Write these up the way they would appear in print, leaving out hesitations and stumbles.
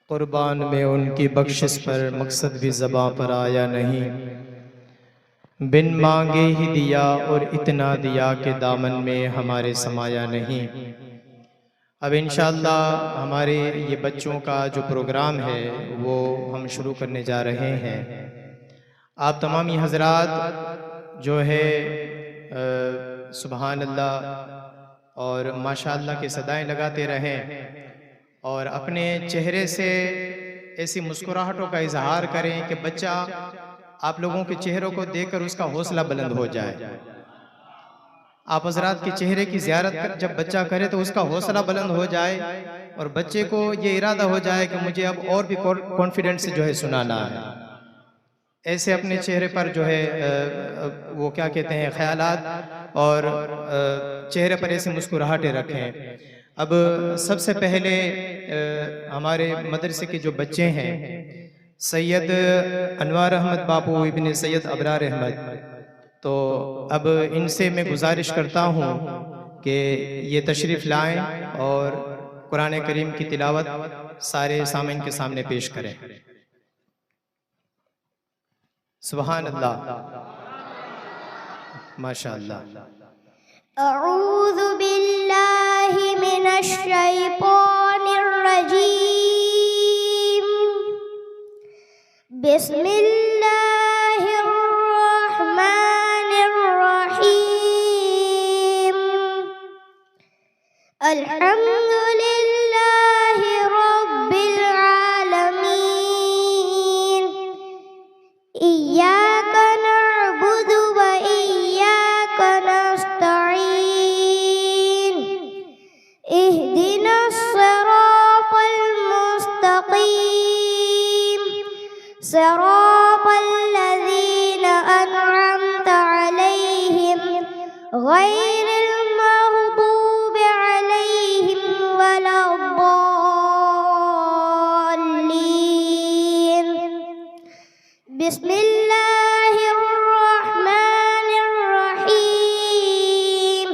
कुर्बान में उनकी बख्शिश पर मकसद भी ज़बां पर आया नहीं। बिन मांगे ही दिया और इतना दिया कि दामन में हमारे समाया नहीं। अब इंशाअल्लाह हमारे ये बच्चों का जो प्रोग्राम है वो हम शुरू करने जा रहे हैं। आप तमामी हजरात जो है सुबहान अल्लाह और माशाअल्लाह के सदाएं लगाते रहें और अपने चेहरे से ऐसी मुस्कुराहटों का इजहार करें कि बच्चा आप लोगों के चेहरों को देखकर उसका हौसला बुलंद हो जाए। आप हजरात के चेहरे की ज़ियारत जब बच्चा करे तो उसका हौसला बुलंद हो जाए और बच्चे को ये इरादा हो जाए कि मुझे अब और भी कॉन्फिडेंस से जो है सुनाना है। ऐसे अपने चेहरे पर जो है वो क्या कहते हैं ख्यालात और चेहरे पर ऐसी मुस्कुराहटें रखें। अब सबसे पहले हमारे मदरसे के जो बच्चे हैं सैयद अनवार अहमद बापू इब्ने सैयद अबरार अहमद, तो अब इनसे मैं गुजारिश करता हूँ कि ये तशरीफ़ लाएं और कुरान करीम की तिलावत सारे सामीन के सामने पेश करें। सुभान अल्लाह, माशाअल्लाह। अऊज़ु बिल्लाहि मिनश शैतानिर रजीम। बिस्मिल्लाहिर रहमानिर रहीम। अल्हम्दुलिल्लाहि रब्बिल आलमीन। इय्याका नअबुदु व इय्याका नस्तईन। इहदिनस सिरातल मुस्तकीम। सिरातल लज़ीना अनअमता अलैहिम गैरिल मग़दूबि अलैहिम वलद्दाल्लीन। बिस्मिल्लाहिर्रहमानिर्रहीम।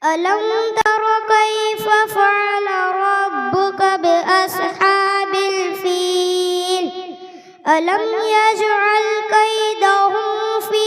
अलम तर कैफ़ फ़अल रब्बुक बिअस्हाबिल फ़ील। अलम यजअल कैदहुम फ़ी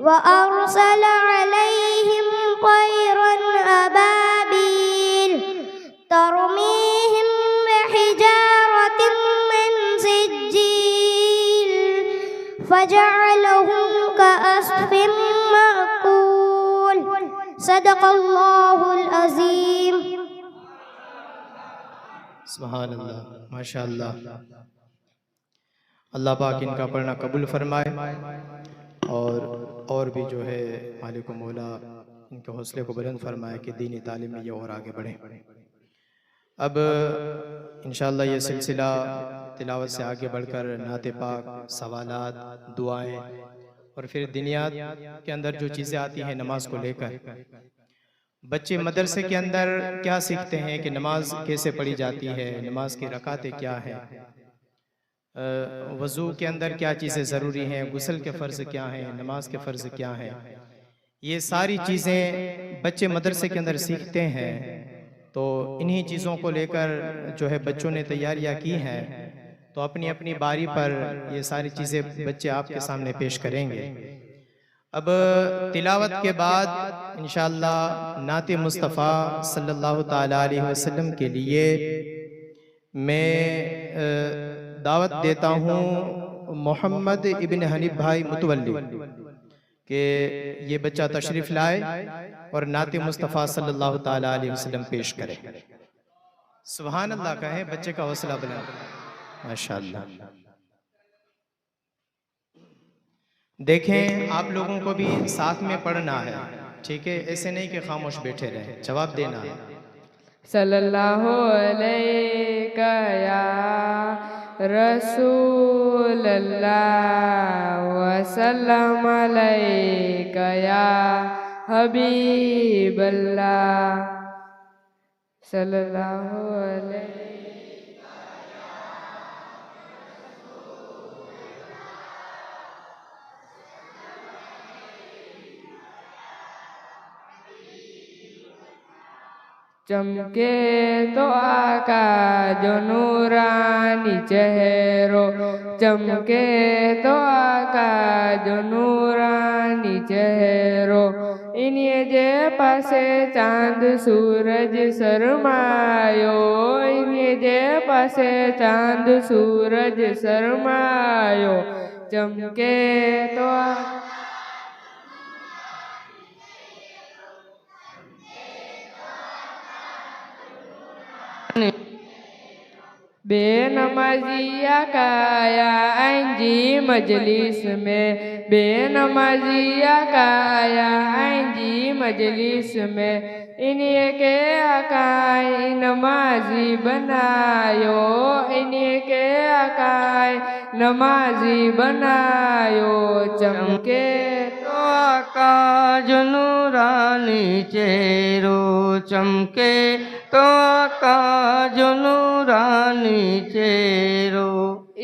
व अरसल अलैहिम तयरन अबाबील तरमीहिम बिहिजारतिन मिन सिज्जील फजअलहुम कअस्फिन मअकूल। सदक़ल्लाहुल अज़ीम। सुभान अल्लाह, माशाअल्लाह। अल्लाह पाक इनका पढ़ना कबूल फरमाए और भी जो है मालिक मौला इनके हौसले को बुलंद फरमाए कि दीनी तालीम में ये और आगे बढ़े। अब इंशाअल्लाह ये सिलसिला तिलावत से आगे बढ़कर नाते पाक, सवालात, दुआएं और फिर दिनियात के अंदर जो चीज़ें आती हैं नमाज को लेकर। बच्चे मदरसे के अंदर क्या सीखते हैं कि नमाज कैसे पढ़ी जाती है, नमाज की रकातें क्या हैं, वज़ू के अंदर क्या चीज़ें ज़रूरी हैं, गुस्ल के फ़र्ज़ क्या हैं, नमाज के फ़र्ज़ क्या हैं, ये सारी चीज़ें बच्चे मदरसे के अंदर सीखते हैं। तो इन्हीं चीज़ों को लेकर जो है बच्चों ने तैयारियां की हैं, तो अपनी अपनी बारी पर ये सारी चीज़ें बच्चे आपके सामने पेश करेंगे। अब तिलावत के बाद इंशाअल्लाह नाते मुस्तफ़ा सल्लल्लाहु ताला अलैहि वसल्लम के लिए मैं दावत देता हूँ मोहम्मद इब्न हनीफ भाई मुतवल्ली कि ये बच्चा तशरीफ़ लाए और नाते मुस्तफ़ा सल्लल्लाहु ताला अलैहि वसल्लम पेश करे। सुभान अल्लाह कहें, बच्चे का हौसला बुलंद, माशाअल्लाह। देखें आप लोगों को भी साथ में पढ़ना है, ठीक है, ऐसे नहीं कि खामोश बैठे रहें, जवाब देना है। सल्लल्लाहु अलैका या रसूलल्लाह वसल्लम अलैका या हबीबल्लाह। सल्लल्लाहु अलैहि चमके तो आका जो नूरानी चेहरो, चमके तो आका जो नूरानी चेहरो, इन्हें जे पासे चांद सूरज शरमायो, इन्हें जे पासे चांद सूरज शरमायो, चमके तो बेनमाजिया काया आंजी मजलिस में, बेनमाजिया काया आंजी मजलिस में, इन्हीं के आकाई नमाजी बनायो, इन्हीं के आकाई नमाजी बनायो, चमके तो आका जो नूरानी चेहरो, चमके तो आका जो नूरानी चेहरो,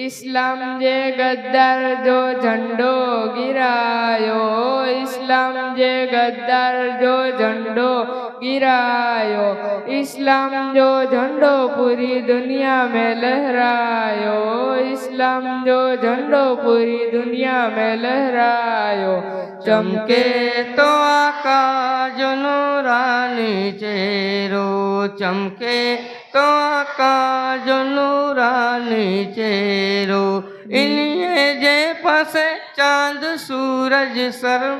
इस्लाम जे गद्दार जो झंडो गिरायो, इस्लाम जे गद्दार जो झंडो गिरायो, इस्लाम जो झंडो पूरी दुनिया में लहरायो, इस्लाम जो झंडो पूरी दुनिया में लहरायो, चमके तो आका जो नूरानी चेहरो, चमके तो आका जो नूरानी चेहरो, इन्हीं जे पासे चांद सूरज शर्म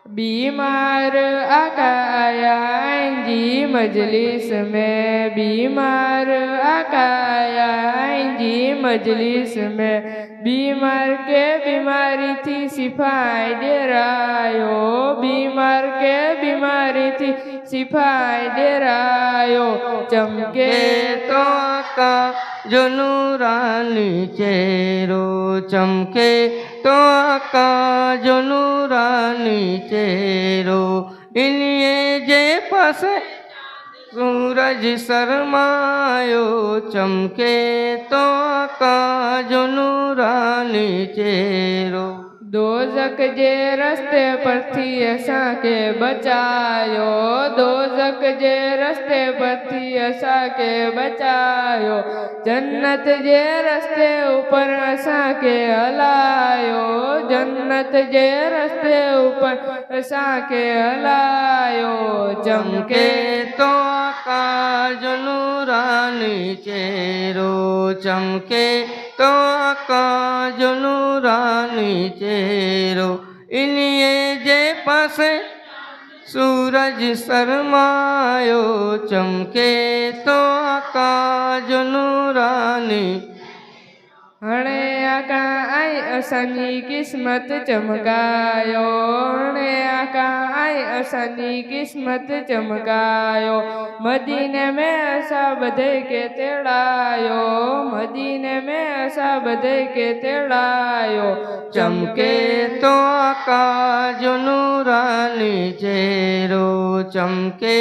बीमार आका आया आंजी मजलिस में, बीमार आका आया आंजी मजलिस में, बीमार के बीमारी थी सिफाई डेरायो, बीमार के बीमारी थी सिफाई डेरायो, चमके तो आका जो नूरानी चेहरो, चमके तो आका जो नूरानी चेहरो, इन्हीं जे पासे सूरज शरमायो, चमके तो आका जो नूरानी चेहरो, दोजक जे रस्ते पर थी असां के बचायो, दोजक जे रस्ते पर थी असां के बचायो, जन्नत जे रस्ते ऊपर असां के हलायो, जन्नत जे रस्ते ऊपर असां के हलायो, चमके तो आका जो नूरानी चेहरो, चमके तो आका जो नूरानी चेहरो, इन्हीं जे पासे सूरज शरमायो, चमके तो आका जो नूरानी, हणे आका आई असांजी किस्मत चमकायो, हणे आका आई असांजी किस्मत चमकायो, मदीने में असां बधे के तेड़ायो, मदीने में असां बधे के तेड़ायो, चमके तो आका जो नूरानी चेहरो, चमके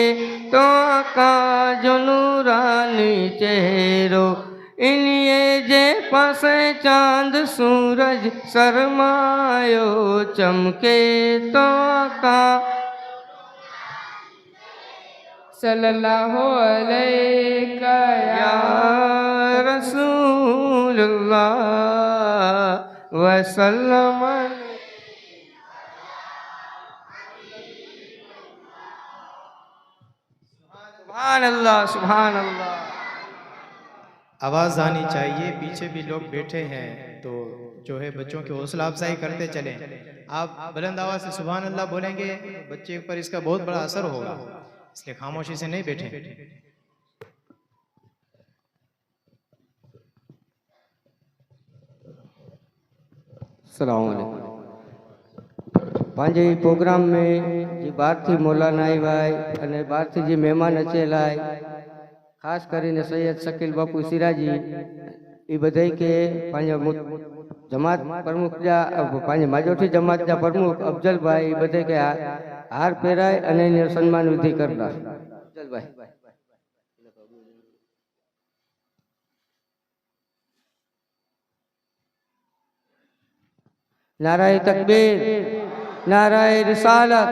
तो आका जो नूरानी चेहरो, इन्हीं जे पासे चांद सूरज शरमायो, चमके तो आका सल्लल्लाहु अलैहि या रसूलुल्लाह वसल्लम। सुभान अल्लाह, सुभान अल्लाह। आवाज़ आनी चाहिए, पीछे भी लोग बैठे हैं तो जो है बच्चों की हौसला अफजाई करते चलें। आप बुलंद आवाज़ से सुभान अल्लाह बोलेंगे बच्चे पर इसका बहुत बड़ा असर होगा, इसलिए खामोशी से नहीं बैठे। अस्सलाम वालेकुम। पंहिंजे प्रोग्राम में जी बहारथी मौलाना भाई अने बहारथी जी मेहमान अचेलाय खास કરીને સૈયદ શકીલ બાપુ સિરાજી એ બધાય કે પાંજા જમાત પ્રમુખ જા પાંજે માજોઠી જમાત જા પ્રમુખ અફજલભાઈ એ બધાય કે હાર પહેરાય અને એનું સન્માન વિધિ કરતા અફજલભાઈ। नाराए तकबीर, नाराए रिसालत,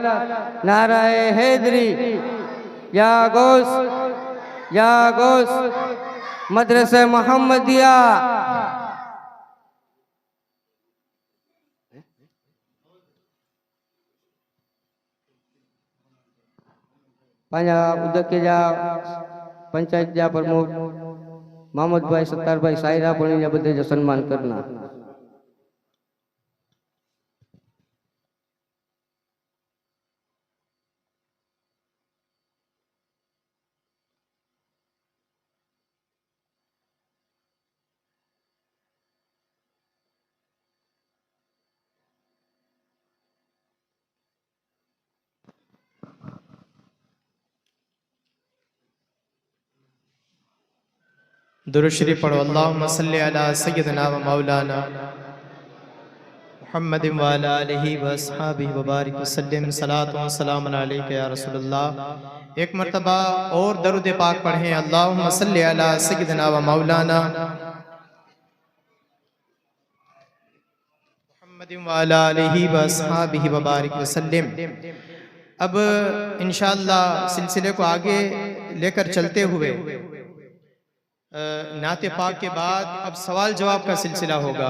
नाराए हैदरी, या गौस मदरसा मोहम्मदिया। पंजा उदके जा पंचायत जा प्रमुख मोहम्मद भाई सत्तार भाई साहिरा पण बधे जो सन्मान करना। दुरूद शरीफ पढ़ो। अल्लाहुम्मा सल्लि अला सय्यिदिना व मौलाना मुहम्मदिन व अला आलिहि व अस्हाबिहि व बारिक वसल्लम। सलातु व सलामुन अलैका या रसूलल्लाह। एक मर्तबा और दरूद पाक पढ़ें। अल्लाहुम्मा सल्लि अला सय्यिदिना व मौलाना मुहम्मदिन व अला आलिहि व अस्हाबिहि व बारिक वसल्लम। अब इंशाअल्लाह सिलसिले को आगे लेकर चलते हुए नाते पाक के बाद अब सवाल जवाब का सिलसिला होगा।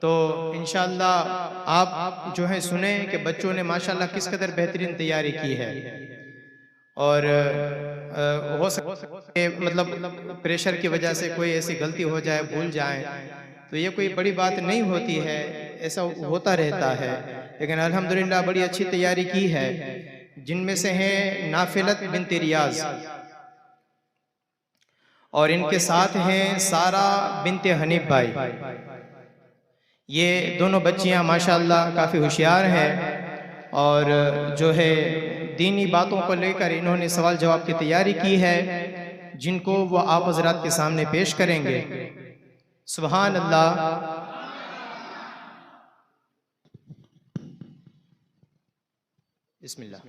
तो इंशाअल्लाह आप जो है सुने कि बच्चों ने माशाअल्लाह किस कदर बेहतरीन तैयारी की है। और हो सकता है मतलब प्रेशर की वजह से कोई ऐसी गलती हो जाए, भूल जाए, तो ये कोई बड़ी बात नहीं होती है, ऐसा होता रहता है। लेकिन अल्हम्दुलिल्लाह बड़ी अच्छी तैयारी की है। जिनमें से हैं नाफिलत बिनते रियाज और इनके साथ हैं सारा बिनते हनीफ भाई। ये दोनों बच्चियां माशाअल्लाह काफ़ी होशियार हैं और जो है दीनी बातों को लेकर इन्होंने सवाल जवाब की तैयारी की है, जिनको वो आप हजरात के सामने पेश करेंगे। सुभान अल्लाह। बिस्मिल्लाह।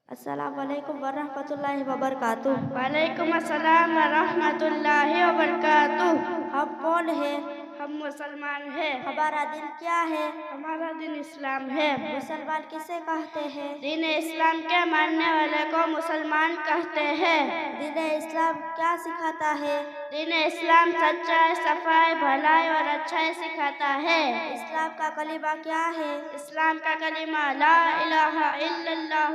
अस्सलाम वालेकुम वरहमतुल्लाहि वबरकातुह। वालेकुम अस्सलाम वरहमतुल्लाहि वबरकातुह। हम कौन हैं? हम मुसलमान हैं। हमारा दिन क्या है? हमारा दिन इस्लाम है। मुसलमान किसे कहते हैं? दीन इस्लाम के मानने वाले को मुसलमान कहते हैं। दीन इस्लाम क्या सिखाता है? दीन इस्लाम सच्चाई, सफाई, भलाई और अच्छाई सिखाता है। इस्लाम का कलीमा क्या है? इस्लाम का कलीमा ला इलाहा इल्लल्लाह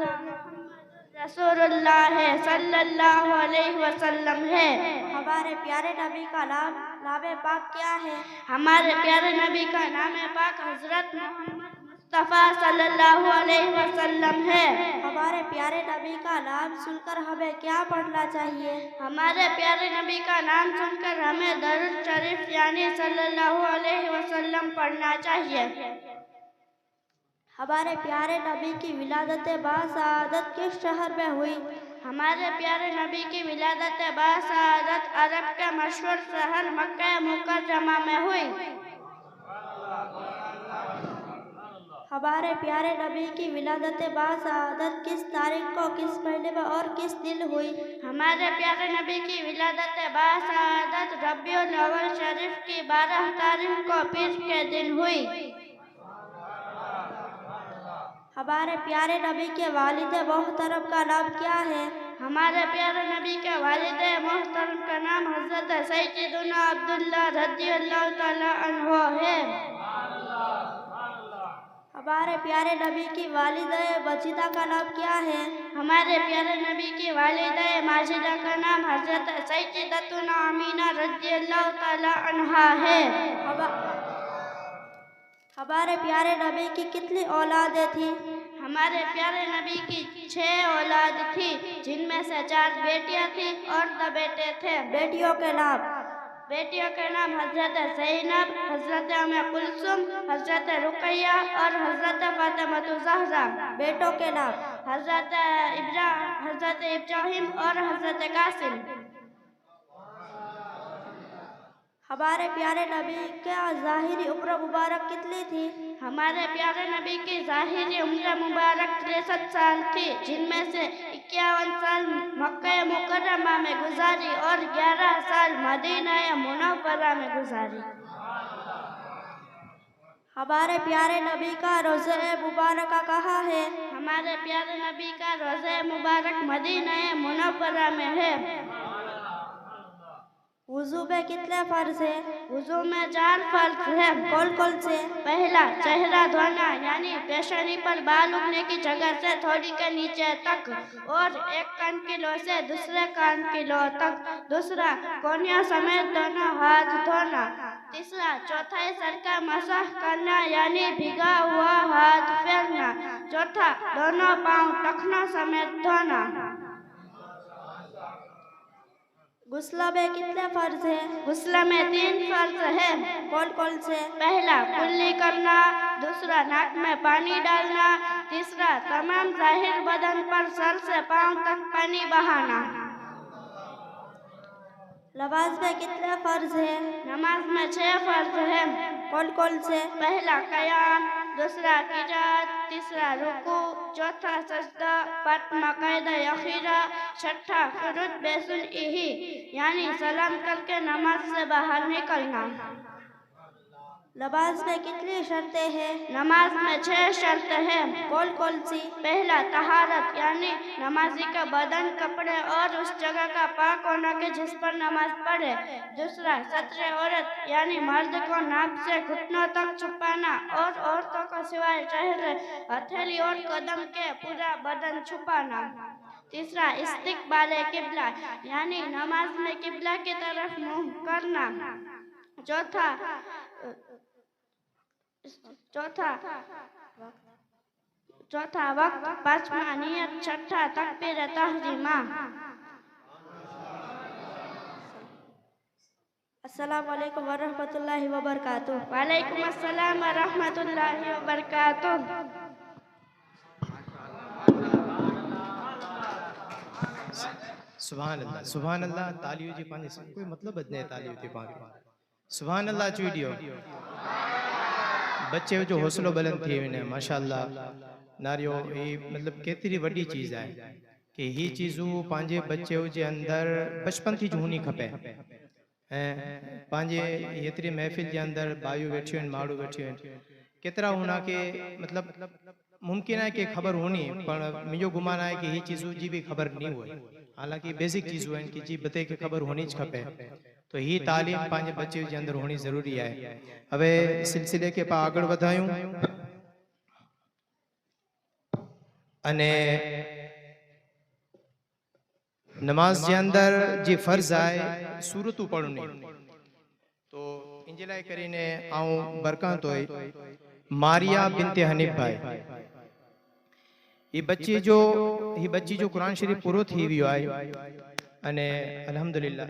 रसूलुल्लाह सल्लल्लाहु अलैहि वसल्लम है। हमारे प्यारे नबी का नाम पाक क्या है? हमारे प्यारे नबी का नाम पाक हजरत मोहम्मद मुस्तफ़ा सल्लल्लाहु अलैहि वसल्लम है। हमारे प्यारे नबी का नाम सुनकर हमें क्या पढ़ना चाहिए? हमारे प्यारे नबी का नाम सुनकर हमें दरूद शरीफ यानी सल्लल्लाहु अलैहि वसल्लम पढ़ना चाहिए। हमारे प्यारे नबी की विलादत बासआदत किस शहर में हुई? हमारे प्यारे नबी की विलादत बासआदत अरब के मशहूर शहर मक्का मुकर्रमा में हुई। हमारे प्यारे नबी की विलादत बासआदत किस तारीख को, किस महीने में और किस दिन हुई? हमारे प्यारे नबी की विलादत बासआदत रबीउल अव्वल शरीफ की 12 तारीख को पीर के दिन हुई। हमारे प्यारे नबी के वालिद मोहतरम का नाम क्या है? हमारे प्यारे नबी के वालिद मोहतरम का नाम हजरत सैयदना अब्दुल्लाह रज़ियल्लाहु तआला अन्हु है। हमारे प्यारे नबी की वालिद मजिदा का नाम क्या है? हमारे प्यारे नबी की वालिद माजिदा का नाम हजरत सैयदतुना अमीना रज़ियल्लाहु तआला अन्हा है। हमारे प्यारे नबी की कितनी औलादें थी? हमारे प्यारे नबी की 6 औलाद थी, जिनमें से 4 बेटियां थी और 2 बेटे थे। बेटियों के नाम? बेटियों के नाम हजरत ज़ैनब, हजरत उम्मे कुलसुम, हजरत रुकैया और हजरत फातिमा ज़हरा। बेटों के नाम? हजरत इब्राहिम और हजरत कासिम। हमारे प्यारे नबी का ज़ाहिरी उम्र मुबारक कितनी थी? हमारे प्यारे नबी की ज़ाहिरी उम्र मुबारक 63 साल थी, जिनमें से 51 साल मक्का मुकर्रमा में गुजारी और 11 साल मदीना मुनव्वरा में गुजारी। हमारे प्यारे नबी का रोज़े मुबारक कहाँ है? हमारे प्यारे नबी का रोज़े मुबारक मदीना मुनव्वरा में है। वुज़ू में कितने फ़र्ज है? वुज़ू में 4 फर्ज है। कौन कौन से? पहला, चेहरा धोना यानी पेशानी पर बाल उगने की जगह से थोड़ी के नीचे तक और एक कान की लो से दूसरे कान की लो तक। दूसरा, कोनिया समेत दोनों हाथ धोना। तीसरा, चौथाई सर का मसाह करना यानी भीगा हुआ हाथ फेरना। चौथा, दोनों पाँव टखनों समेत धोना। गुस्ल में कितने फ़र्ज है? गुस्ल में 3 फर्ज है। कौन कौन से? पहला, कुल्ली करना। दूसरा, नाक में पानी डालना। तीसरा, तमाम जाहिर बदन पर सर से पाँव तक पानी बहाना। नमाज में कितने फ़र्ज है? नमाज में 6 फर्ज है। कौन कौन से? पहला, कयाम। दूसरा, किरात। तीसरा, रुकू। चौथा, सजदा। पांचवा, कायदा अखीरा। छठा, खुरुज बेसुन इही यानी सलाम करके नमाज से बाहर निकलना। नमाज में कितनी शर्तें हैं? नमाज में 6 शर्त है। कौन कौन सी? पहला, तहारत यानी नमाजी का बदन, कपड़े और उस जगह का पाक होना के जिस पर नमाज पढ़े। दूसरा, सत्र औरत यानी मर्द को नाक से घुटनों तक छुपाना और औरतों को सिवाय चेहरे, हथेली और कदम के पूरा बदन छुपाना। तीसरा, इस्तिकबाले किबला यानी नमाज में किबला की तरफ मुंह करना। चौथा वक्त। पांचवा, नियत। छठा, तकबीर तहरीमा। अस्सलामु अलैकुम वरहमतुल्लाहि वबरकातुह। वालेकुम अस्सलाम व रहमतुल्लाहि व बरकातुह। सुभान अल्लाह, सुभान अल्लाह। तालियों जी पांजे कोई मतलब बदने तालियों थी पांगे। सुभान अल्लाह चुइडियो। बच्चे जो हौसलो बुलंद थी वने माशाअल्लाह। नारियो ये मतलब केतरी वड्डी चीज है कि ही चीजू पांजे बच्चे जे अंदर बचपन थी जूनी खपे। पांजे एतरी महफिल जे अंदर बायू बैठियो माड़ू बैठियो केतरा होना के मतलब मुमकिन है कि खबर होनी, पर मुझो गुमान है कि ही चीजों जी भी खबर नहीं हुई। हालांकि बेसिक चीज़ों हैं कि जी बते के खबर होनी ज खपे, तो ही तालीम पांजे बच्चे के अंदर होनी जरूरी है। हवे सिलसिले के पा आगळ वधायूं अने नमाज के अंदर जी फर्ज है सूरतू पढ़नी, तो इंजे लाए करीने आऊं बरकत होई मारिया बिनते हनीफ भाई ये बच्ची जो कुरान शरीफ पूरो थी वियो आहे अने अल्हम्दुलिल्लाह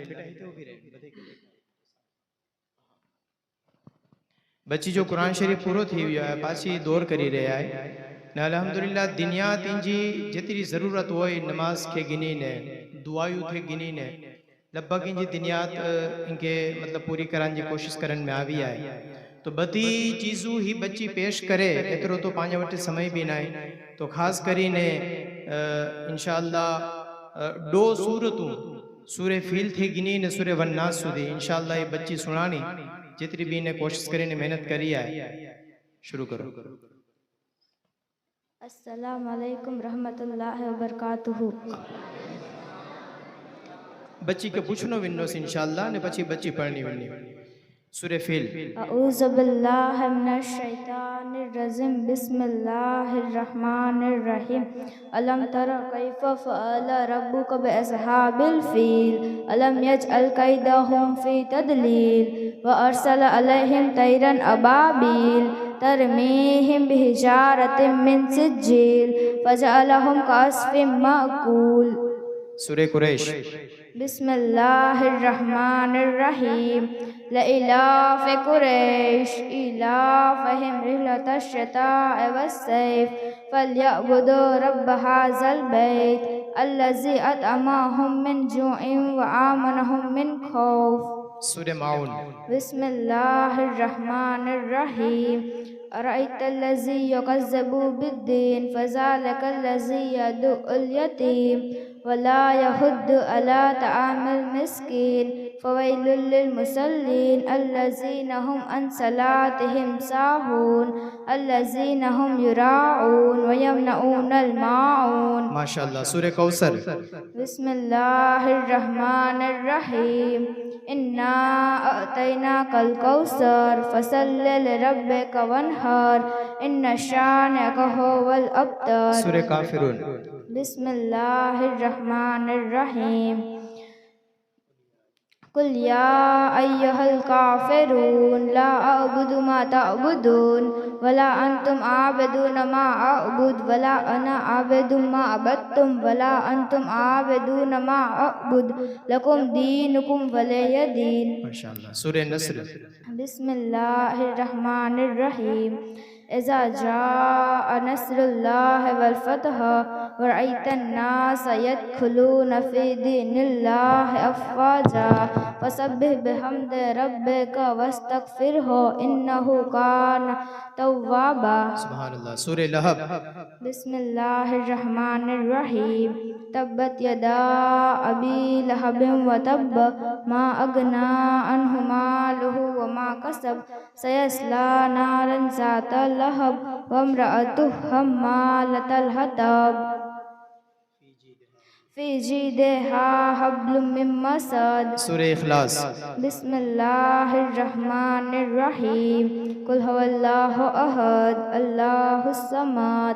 बच्ची जो कुरान शरीफ पूरो थी वियो आहे पाछी दौर करी रहा है ने अल्हम्दुलिल्लाह दुनिया तींजी जेतरी जरूरत होई नमाज के गिनी ने दुआयू थे गिनी ने लगभग इंजी दुनिया इनके मतलब पूरी करने की कोशिश करन में आवी है। तो बधी चीजों ही बच्ची पेश करे एतरो तो पांच वटे समय भी ना है, तो खास करीने इंशाअल्लाह दो सूरतूं सूरे फील थी गिनी ने सूरे वन्नास सुधी इंशाअल्लाह ये बच्ची सुनानी जितनी भी ने कोशिश करीने मेहनत करी है। शुरू करो। अस्सलामु अलैकुम रहमतुल्लाहि व बरकातुहू। बच्ची के पूछनो विन्नोस इंशाअल्लाह ने बच्ची पढ़नी विन्नी सूरे फील। अऊज़ु बिल्लाहि मिनश शैतानिर रजीम बिस्मिल्लाहिर रहमानिर रहीम। अलम तरा कैफ़ फ़अल रब्बुका बिअस्हाबिल फ़ील अलम यजअल कैदहुम फ़ी तदलील व अरसल अलैहिम तैरन अबाबील तरमीहिम बिहिजारतिम मिन सिज्जील फजअलहुम कअस्फ़िम मअकूल। सूरे कुरैश। बिस्मिल्लाहिर्रहमानिर्रहीम लइलाफ़ि कुरैश इलाफ़िहिम रिहलतश शिता'i वस्सैफ़ फ़ल्यअबुदू रब्ब हाज़ल बैत अल्लज़ी अतअमहुम मिन जूइन व आमनहुम मिन खौफ़। सूरह माउन। बिस्मिल्लाहिर्रहमानिर्रहीम। अरअयतल्लज़ी युकज़्ज़िबु बिद्दीन फ़ज़ालिकल्लज़ी यदउल यतीम वला यहुद्दु अला तआमिल मिस्कीन फ़वैलुल लिलमुसल्लीन अल्लज़ीना हुम अन सलातिहिम साहून अल्लज़ीना हुम युराऊन व यमनऊनल माऊन। माशाअल्लाह। सूरह कौसर। बिस्मिल्लाहिर्रहमानिर्रहीम। इन्ना अअतैनाकल कौसर फसल्लि लिरब्बिका वन्हर इन्ना शानिअका हुवल अब्तर। सूरह काफिरून। बिस्मिल्लाहिर्रहमानिर्रहीम। कुल या अय्युहल काफिरून ला अअबुदु मा तअबुदून वला अंतुम आबिदून मा अअबुद वला अना आबिदुम मा अबदतुम वला अंतुम आबिदून मा अअबुद लकुम दीनुकुम वलिय दीन। माशाअल्लाह। सूरह नस्र। बिस्मिल्लाहिर्रहमानिर्रहीम। इज़ा जाअ नस्रुल्लाहि वल फ़तह व रअयतन नास यदखुलून फ़ी दीनिल्लाहि अफ़वाजा फसब्बिह बिहम्दि रब्बिका वस्तगफिरहु इन्नहु काना तव्वाबा। सुभानअल्लाह। सूरह लहब। बिस्मिल्लाहिर्रहमानिर्रहीम। तब्बत यदा अबी लहबिन व तब्ब मा अगना अन्हु मालुहु व मा कसब सयस्ला नारन ज़ाता लहब व इम्रअतुहु हम्मालतल हतब फ़ी जीदिहा हब्लुम मिन मसद। सूरह इखलास। बिस्मिल्लाहिर्रहमानिर्रहीम। कुल हुवल्लाहु अहद अल्लाहुस समद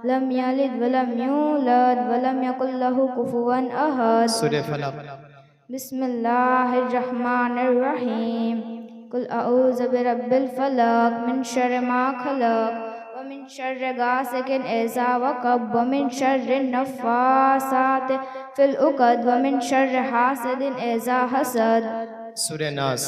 लम यलिद व लम यूलद व लम यकुल लहु कुफुवन अहद। सूरह फलक। बिस्मिल्लाहिर्रहमानिर्रहीम। कुल अऊज़ु बिरब्बिल फलक मिन शर्रि मा खलक व मिन शर्रि गासिकिन इज़ा वक़ब व मिन शर्रि नफ़्फ़ासाति फ़िल उक़द व मिन शर्रि हासिदिन इज़ा हसद। सूरह नास।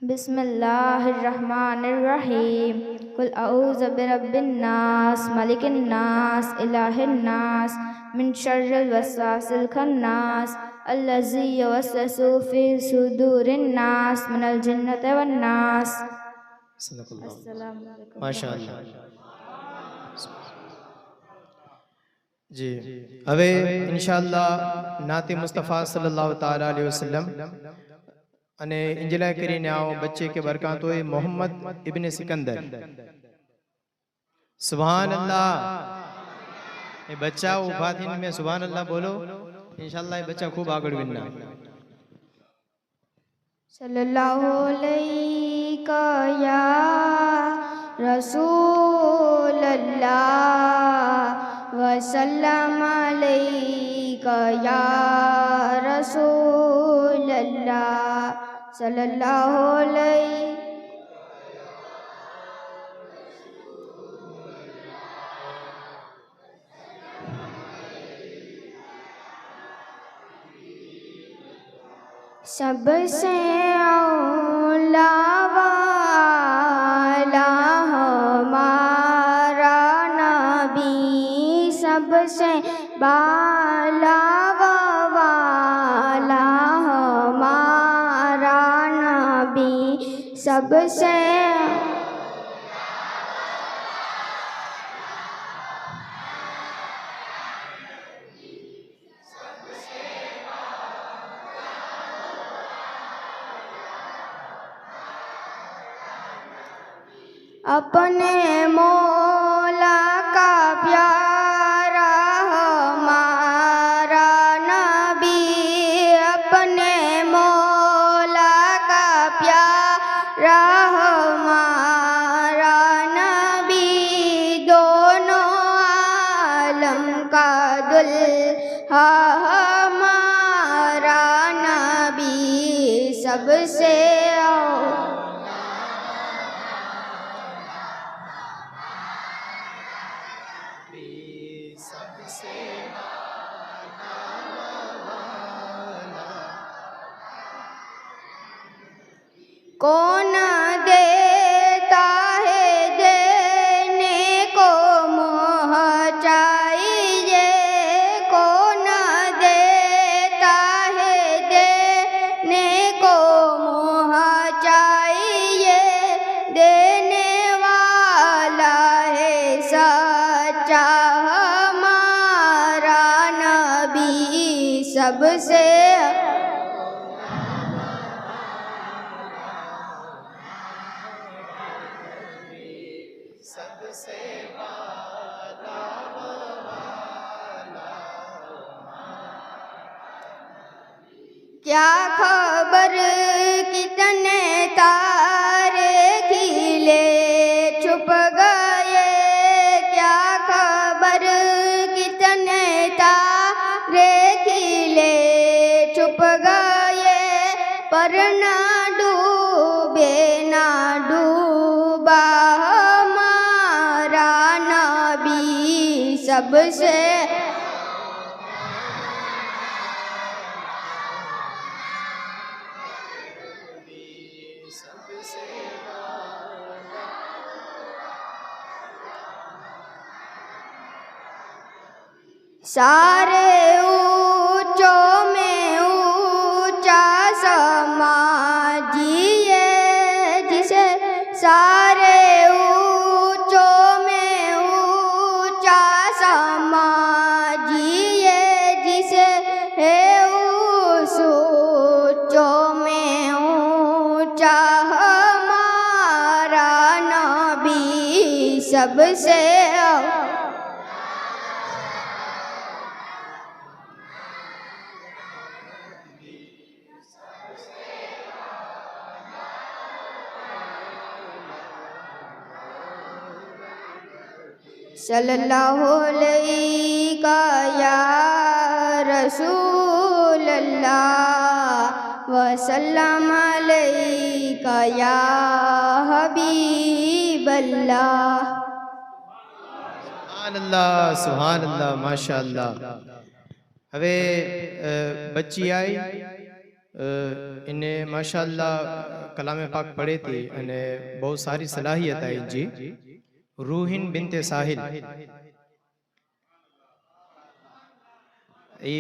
बिस्मिल्लाहिर्रहमानिर्रहीम। कुल अऊज़ु बिरब्बिन नास मलिकिन नास इलाहिन नास मिन शर्रिल वस्वासिल खन्नास अल्लज़ी युवस्विसु फ़ी सुदूरिन नास मिनल जिन्नति वन नास। अस्सलामु अलैकुम। माशाअल्लाह। जी હવે ઇન્શાઅલ્લાહ નાતે મુસ્તફા સલ્લલ્લાહુ તઆલા અલૈહિ વસલ્લમ અને ઇંજલા કરીને આવો બચ્ચે કે બરકાત હોય મોહમ્મદ ઇબ્ને સિકંદર। સુભાન અલ્લાહ। એ બચ્ચા ઉભા થઈને મેં સુભાન અલ્લાહ બોલો ઇન્શાઅલ્લાહ એ બચ્ચા ખૂબ આગળ વિના। सल्लल्लाहु अलैका या रसूलल्लाह वसल्लम अलैका या रसूलल्लाह सल्लल्लाहु अलैहि। सबसे औला वाला हमारा नबी सबसे बाला वाला हमारा नबी सबसे अपने मौला का प्यारा हमारा नबी अपने मौला का प्यारा हमारा नबी दोनों आलम का दुल्हा हमारा नबी सबसे कौन देता है देने को मोह चाहिए कौन देता है देने को सबसे क्या खबर कितने तारे खिले छुप गए, क्या खबर कितने तारे खिले छुप गए, पर ना डूबे ना डूबा हमारा नबी सबसे सारे ऊंचों में ऊंचा समाजिए जिसे, सारे ऊंचों में ऊंचा समाजिए जिसे, है उस ऊंचों में ऊंचा हमारा नबी सबसे सल्लल्लाहु अलैहि या रसूल अल्लाह व सल्लम अलैका या हबीब अल्लाह। सुभान अल्लाह माशाअल्लाह। હવે બચ્ચી आई इन्हें माशाअल्लाह कलाम पाक पढ़े थी અને બહુ સારી સલાહિયત आई जी। रूहिन बिनते साहिल ये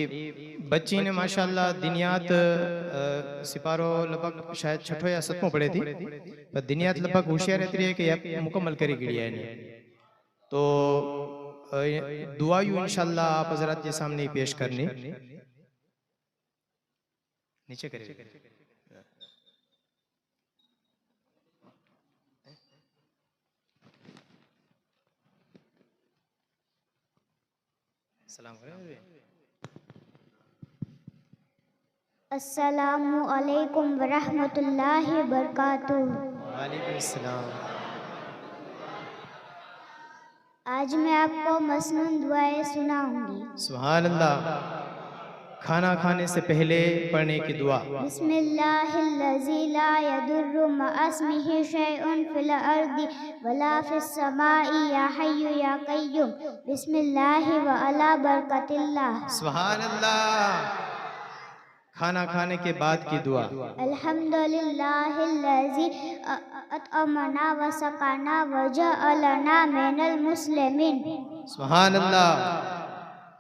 बच्ची ने माशाअल्लाह दिनियात सिपारो लगभग शायद छठो या सतमो पढ़े थी, पर दिनियात लगभग होशियार रहती है कि यह मुकम्मल करी गई है। तो दुआयु इंशाअल्लाह आप हजरात के सामने पेश करनी नीचे करिए। सलाम अस्सलामु अलैकुम वरहमतुल्लाहि वबरकातुहू। वालेकुम सलाम। आज मैं आपको मसनून दुआएं सुनाऊंगी। सुभान अल्लाह। खाना खाने से पहले पढ़ने की दुआ। बिस्मिल्लाहिल्लज़ी ला यदुर्रु मअस्मिही शैउन फिल अर्दि वला फिस समाई या हय्यु या कय्यूम बिस्मिल्लाहि व अला बरकतिल्लाह। सुभान अल्लाह। खाना खाने के बाद की दुआ। अल्हम्दुलिल्लाहिल्लज़ी अतअमना व सकाना व जअलना मिनल मुस्लिमीन। सुभान अल्लाह।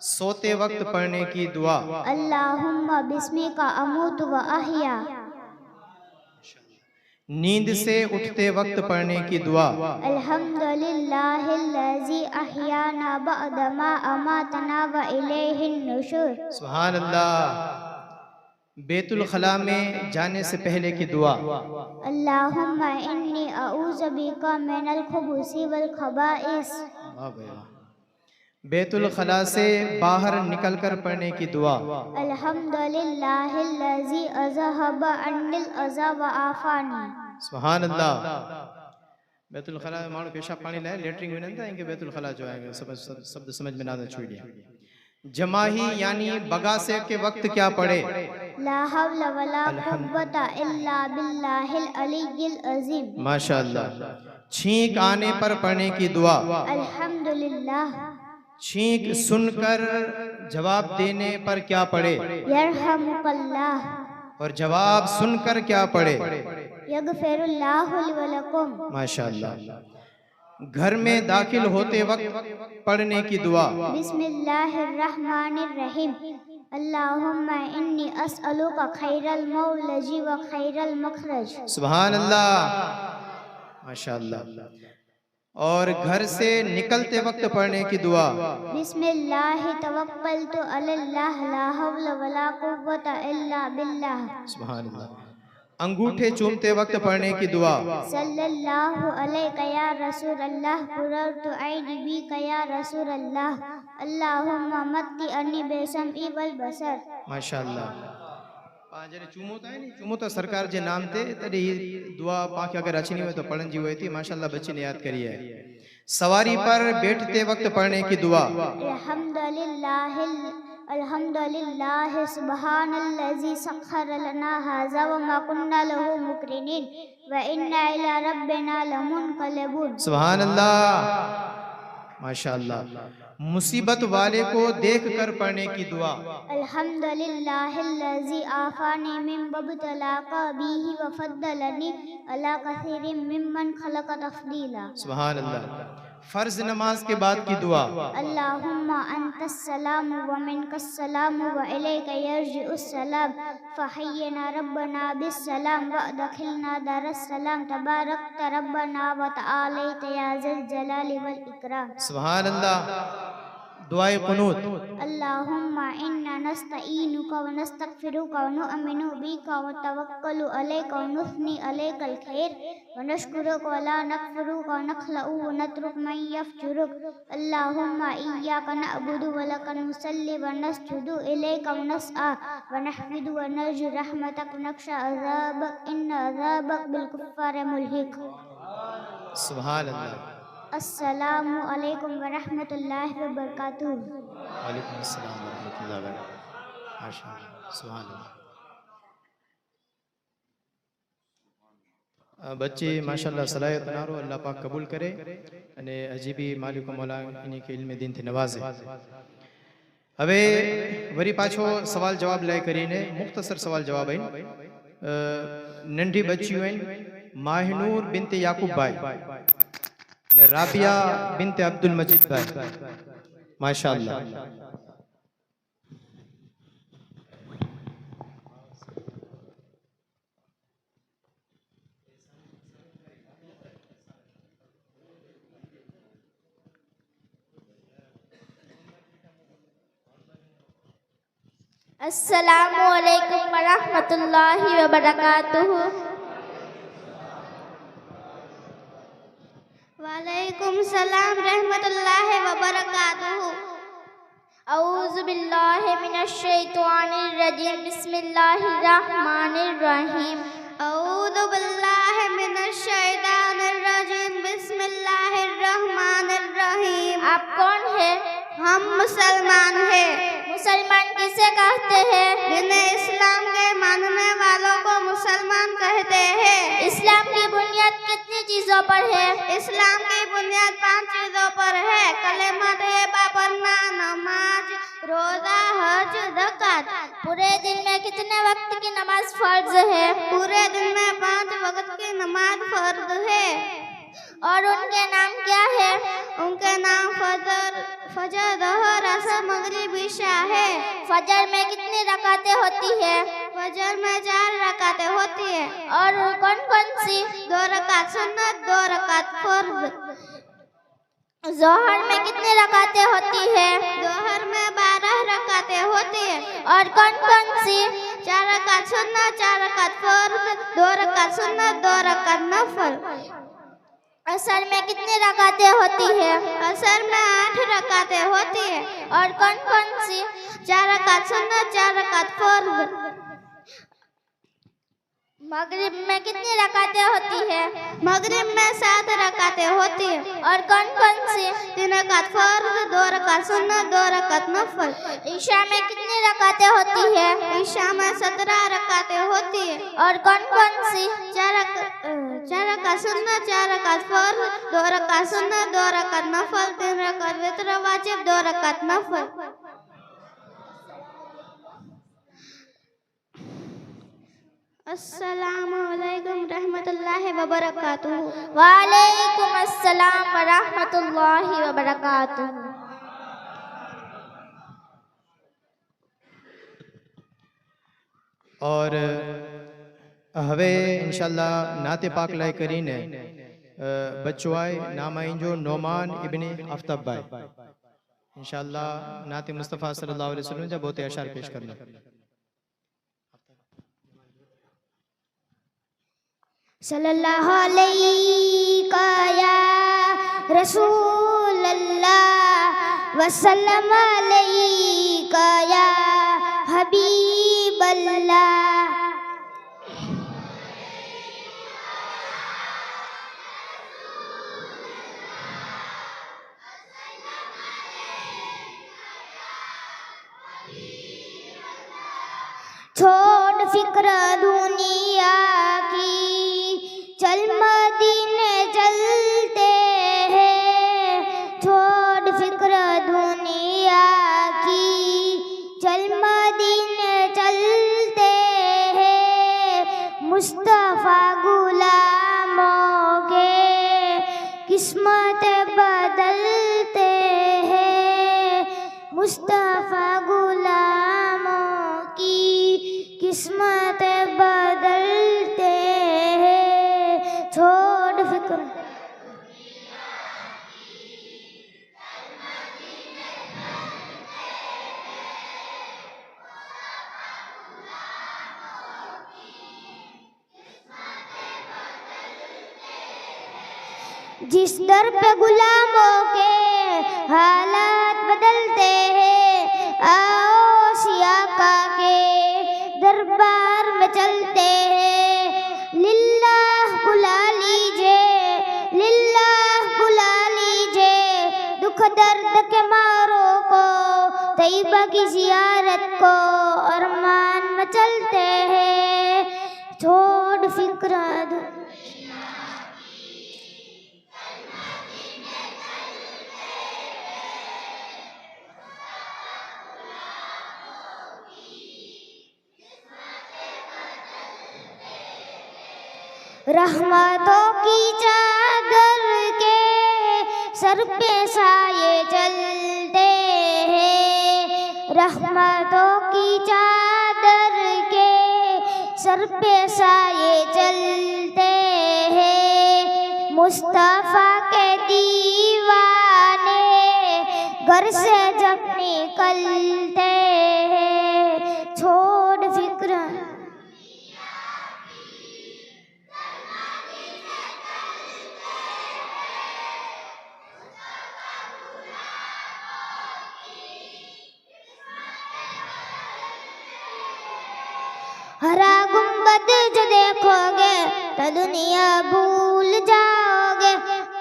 सोते वक्त पढ़ने की दुआ। अल्लाहुम्मा बिस्मिका अमूतु व अहया। नींद से उठते वक्त पढ़ने की दुआ। अल्हम्दुलिल्लाहिल्लज़ी अहयाना बअदमा अमातना व इलैहिन नुशूर। सुभान अल्लाह। बैतुल खला में जाने से पहले की दुआ। अल्लाहुम्मा इन्नी अऊज़ु बिका मिनल खुबूसी वल खबाइस। बैतुल खला से बाहर निकलकर पढ़ने की दुआ। अल्हम्दुलिल्लाहिल्लज़ी अज़हब अन्निल अज़ा व आफानी। सुभान अल्लाह। बैतुल खला में मानो पेशाब पानी लाए लेटरिंग में नहीं इनके बैतुल खला जो आएंगे शब्द समझ में ना छोड़ दिया। जमाही यानी बगासे के वक्त क्या पढ़े? ला हौला वला कुव्वता इल्ला बिल्लाहिल अलिय्यिल अज़ीम। माशाअल्लाह। छींक आने पर पढ़ने की दुआ। अल्हम्दुलिल्लाह। छींक सुनकर जवाब देने पर क्या पढ़े? यरहमुकल्लाह। और जवाब सुनकर क्या पढ़े? यगफिरुल्लाहु ली व लकुम। माशाअल्लाह। घर में दाखिल होते वक्त पढ़ने की दुआ। बिस्मिल्लाहिर्रहमानिर्रहीम। अल्लाहुम्मा इन्नी अस्अलुका खैरल मौलजी व खैरल मखरज। सुभान अल्लाह। माशाअल्लाह। और घर से निकलते वक्त पढ़ने की दुआ। बिस्मिल्लाहि तवक्कलतु अलल्लाह ला हौला वला कुव्वता इल्ला बिल्लाह। सुभान अल्लाह। अंगूठे चूमते वक्त पढ़ने की दुआ। सल्लल्लाहु अलैका या रसूल अल्लाह कुर्रतु ऐनी बिका या रसूल अल्लाह अल्लाहुम्मा मत्ती अन्नी बेसमई वल बसर। माशाअल्लाह। जॾहिं चूमो था नी चूमो था सरकार जे नाम ते तॾहिं ही दुआ पाक अगर अचनी हुए तो पढ़न जी हुई थी। माशाअल्लाह बच्चे ने याद करी है। सवारी पर बैठते वक्त पढ़ने की दुआ। अल्हम्दुलिल्लाह सुब्हानल्लज़ी सख्खर लना हाज़ा व मा कुन्ना लहू मुक़रिनीन व इन्ना इला रब्बिना लमुनक़लिबून। सुभान अल्लाह। माशाअल्लाह। मुसीबत वाले को देखकर पढ़ने की दुआ। अल्हम्दुलिल्लाहिल्लज़ी आफ़ानी मिन बब्तलाका बिही व फद्दलनी अला कसीरिम मिम्मन खलक़ तफ़दीला। सुभान अल्लाह। फर्ज नमाज के बाद की दुआ। अल्लाहुम्मा अंतस सलाम व मिनकस सलाम व इलैका यर्जिउस सलाम फ़हय्यिना रब्बना बिस सलाम व अदखिलना दारस सलाम तबारकत रब्बना व तआलैत या ज़ल जलाली वल इकराम। सुभान अल्लाह। दुआए कुनूत। अल्लाहुम्मा इन्ना नस्तईनुका व नस्तगफिरुका व नुअमिनु बिका व तवक्कलु अलैका व नुस्नी अलैकल खैर व नशकुरुका व ला नकफुरुका व नखलउ व नतरुक मन यफजुरुक। अल्लाहुम्मा इय्याका नअबुदु व लका नुसल्ली व नस्जुदु इलैका व नसआ व नहमिदु व नरजु रहमतक व नख्शा अज़ाबक इन्ना अज़ाबक बिल कुफ्फार मुल्हिक। सुभान अल्लाह। अस्सलामु अलैकुम व रहमतुल्लाहि व बरकातुहू। वालेकुम अस्सलाम व रहमतुल्लाहि व बरकातुहू। माशाअल्लाह। सुभान अल्लाह। बच्चे माशाअल्लाह सलाहियत नारो अल्लाह पाक कबूल करे અને હજી બી માલિક મૌલા એની કે ઇલ્મ દીન થી નવાઝે। હવે વરી પાછો સવાલ જવાબ લઈ કરીને મુખ્તસર સવાલ જવાબ આઈ। નંઢી બચ્ચીઓ આઈ માહિનૂર બિનતે યાકૂબ ભાઈ અને રાબિયા બિનતે અબ્દુલ મજીદ ભાઈ। माशाअल्लाह। अस्सलामु अलैकुम व रहमतुल्लाहि व बरकातुहू। वालेकुम सलाम रहमतुल्लाहि व बरकातुहू। औज़ु बिल्लाहि मिनश शैतानिर रजीम बिस्मिल्लाहिर रहमानिर रहीम। औज़ु बिल्लाहि मिनश शैतानिर रजीम बिस्मिल्लाहिर रहमानिर रहीम। आप कौन है? हम मुसलमान हैं। मुसलमान किसे कहते हैं? जिन्हें इस्लाम के मानने वालों को मुसलमान कहते हैं। इस्लाम की बुनियाद कितनी चीजों पर है? इस्लाम की बुनियाद 5 चीजों पर है। कलेमा तैयबा पढ़ना, नमाज, रोजा, हज, ज़कात। पूरे दिन में कितने वक्त की नमाज फर्ज है? पूरे दिन में 5 वक्त की नमाज फर्ज है। और उनके नाम क्या है? उनके नाम फजर, ज़ोहर, असर, मगरिब, इशा है। फजर में कितनी रकातें होती है? फजर में 4 रकातें होती है। और कौन कौन सी? 2 रकात सुन्नत, 2 रकात फर्ज। ज़ोहर में कितनी रकातें होती है? ज़ोहर में 12 रकातें होती है। और कौन कौन सी? 4 रकात सुन्नत, 4 रकात फर्ज, 2 रकात सुन्नत, 2 रकात नफल। असर में कितनी रकातें होती है? असर में 8 रकातें होती है। और कौन कौन सी? 4 रकात सुन्नत, 4 रकात फर्ज। मगरिब में कितनी रकातें होती है? मगरिब में 7 रकातें होती है। और कौन कौन सी? 3 रकात फर्ज, 2 रकात सुन्नत, 2 रकात नफल। ईशा में कितनी रकातें होती है? ईशा में 17 रकातें होती है। और कौन कौन सी? 4 रकात सुन्नत, 4 रकात फर्ज, 2 रकात सुन्नत, 2 रकात नफल, 3 रकात वितर वाजिब, 2 रकात नफल। अस्सलामु अलैकुम रहमतुल्लाहि व बरकातुहू। वालेकुम अस्सलाम व रहमतुल्लाहि व बरकातुहू। और હવે ઇન્શાલ્લાહ નાતે પાક લાય કરીને बच्चों आए नाम आइंजो नोमान इब्ने आफ्ताब भाई इंशाअल्लाह नाते मुस्तफ़ा सल्लल्लाहु अलैहि वसल्लम जब बहुत अशार पेश करना। सल्लल्लाहु अलैका या रसूल अल्लाह वसल्लम अलैका या हबीब अल्लाह। छोड़ फिक्र दुनिया की चल मदीने चलते हैं। छोड़ फिक्र दुनिया की चल मदीने चलते हैं। मुस्तफ़ा गुलामों के किस्मत बदलते हैं। मुस्तफ़ा गुलामों की किस्मत बदलते हैं। छोड़ फिक्र जिस दर पे गुलामों के हालात बदलते हैं। आओ सियाका के दरबार में चलते हैं। लिल्लाह बुला लीजिए, लिल्लाह बुला लीजिए दुख दर्द के मारों को, तैयबा की ज़ियारत को अरमान में चलते हैं। छोड़ फिक्र रहमतों की चादर के सर पे साये चलते हैं। रहमतों की चादर के सर पे साये चलते हैं। मुस्तफ़ा के दीवाने घर से जब निकलते हैं। छोड़ फिक्र हरा गुंबद जो देखोगे तो दुनिया भूल जाओगे।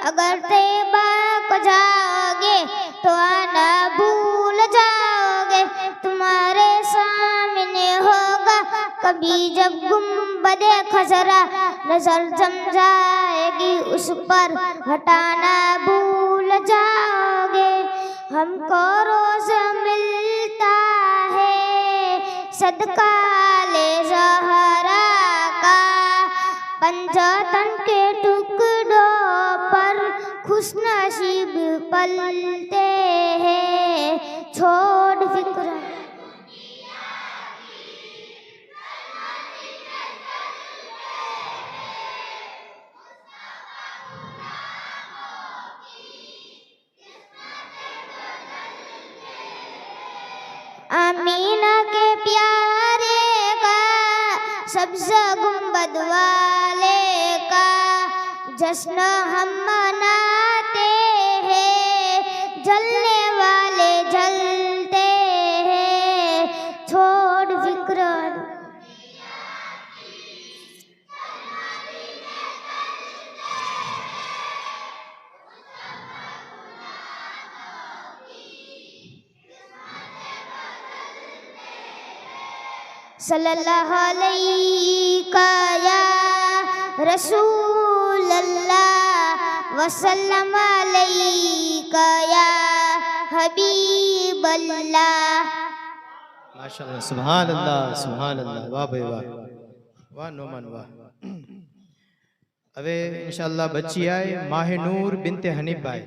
अगर तैयबा को जाओगे तो आना भूल जाओगे। तुम्हारे सामने होगा कभी जब गुंबद खजरा, नजर जम जाएगी उस पर हटाना भूल जाओगे। हमको रोज मिलता है सदका ले ज़हरा का, पंजातन के टुकड़ों पर खुशनसीब पलते हैं। छोड़ फिक्र आमीना के प्यारे का सब्ज़ गुंबद वाले का जश्न हम मनाते हैं। जलने वाले जलते हैं। छोड़ फिक्र सल्लल्लाहु अलैका या रसूल अल्लाह वसल्लम अलैका या हबीब अल्लाह। माशाअल्लाह सुभान अल्लाह वाह भाई वाह वाह नोमान वाह। હવે ઇન્શાઅલ્લાહ બચ્ચી આય માહે નૂર બિનતે હનીફ ભાઈ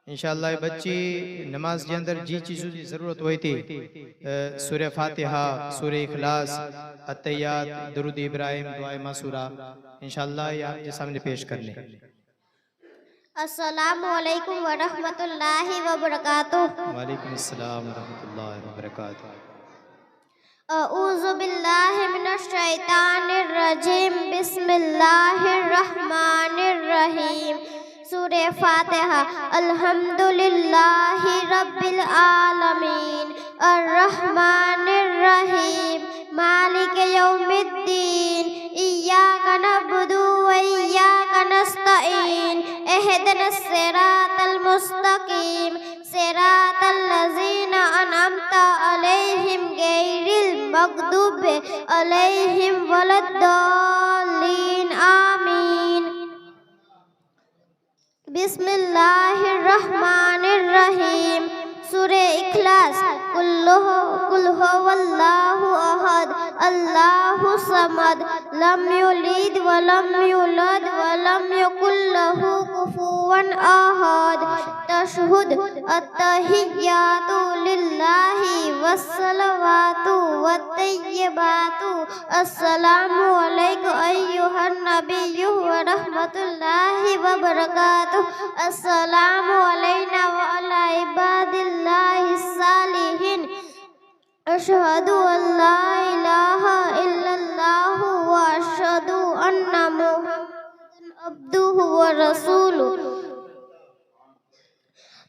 इंशाअल्लाह ये बच्ची नमाज के अंदर जी चीज़ों की ज़रूरत हुई थी, सूरह फातिहा, सूरह इखलास, अत्तहियात, दुरूद इब्राहिम, दुआए मासूरा, इंशाअल्लाह ये आपके सामने पेश करने। अस्सलामु अलैकुम व रहमतुल्लाहि व बरकातुहू। वालेकुम अस्सलाम व रहमतुल्लाहि व बरकातुहू। अऊज़ु बिल्लाहि मिनश शैतानिर रजीम। बिस्मिल्लाहिर रहमानिर रहीम। सूरह फातिहा। अल्हम्दुलिल्लाहि रब्बिल आलमीन अर्रहमानिर रहीम मालिक यौमिद्दीन इय्याका नअबुदु व इय्याका नस्तईन इहदिनस सिरातल मुस्तकीम सिरातल लज़ीना अनअमता अलैहिम गैरिल मग़दूबि अलैहिम वलद्दाल्लीन आमीन। बिस्मिल्लाहिर्रहमानिर्रहीम। सूरह इखलास। कुल हुवल्लाहु अहद अल्लाहु समद लम यलिद व लम यूलद व लम यकुल लहू कुफुवन अहद। तशहुद। अत्तहियातु लिल्लाहि वस्सलवातु वत्तय्यिबातु। अस्सलामु अलैका अय्युहन नबिय्यु व रहमतुल्लाहि व बरकातुहू। अस्सलामु अलैना व अला इबादिल्लाहिस सालिहीन। अशहदु अल्ला इलाहा इल्लल्लाहु व अशहदु अन्ना मुहम्मदन अब्दुहु व रसूलुहु।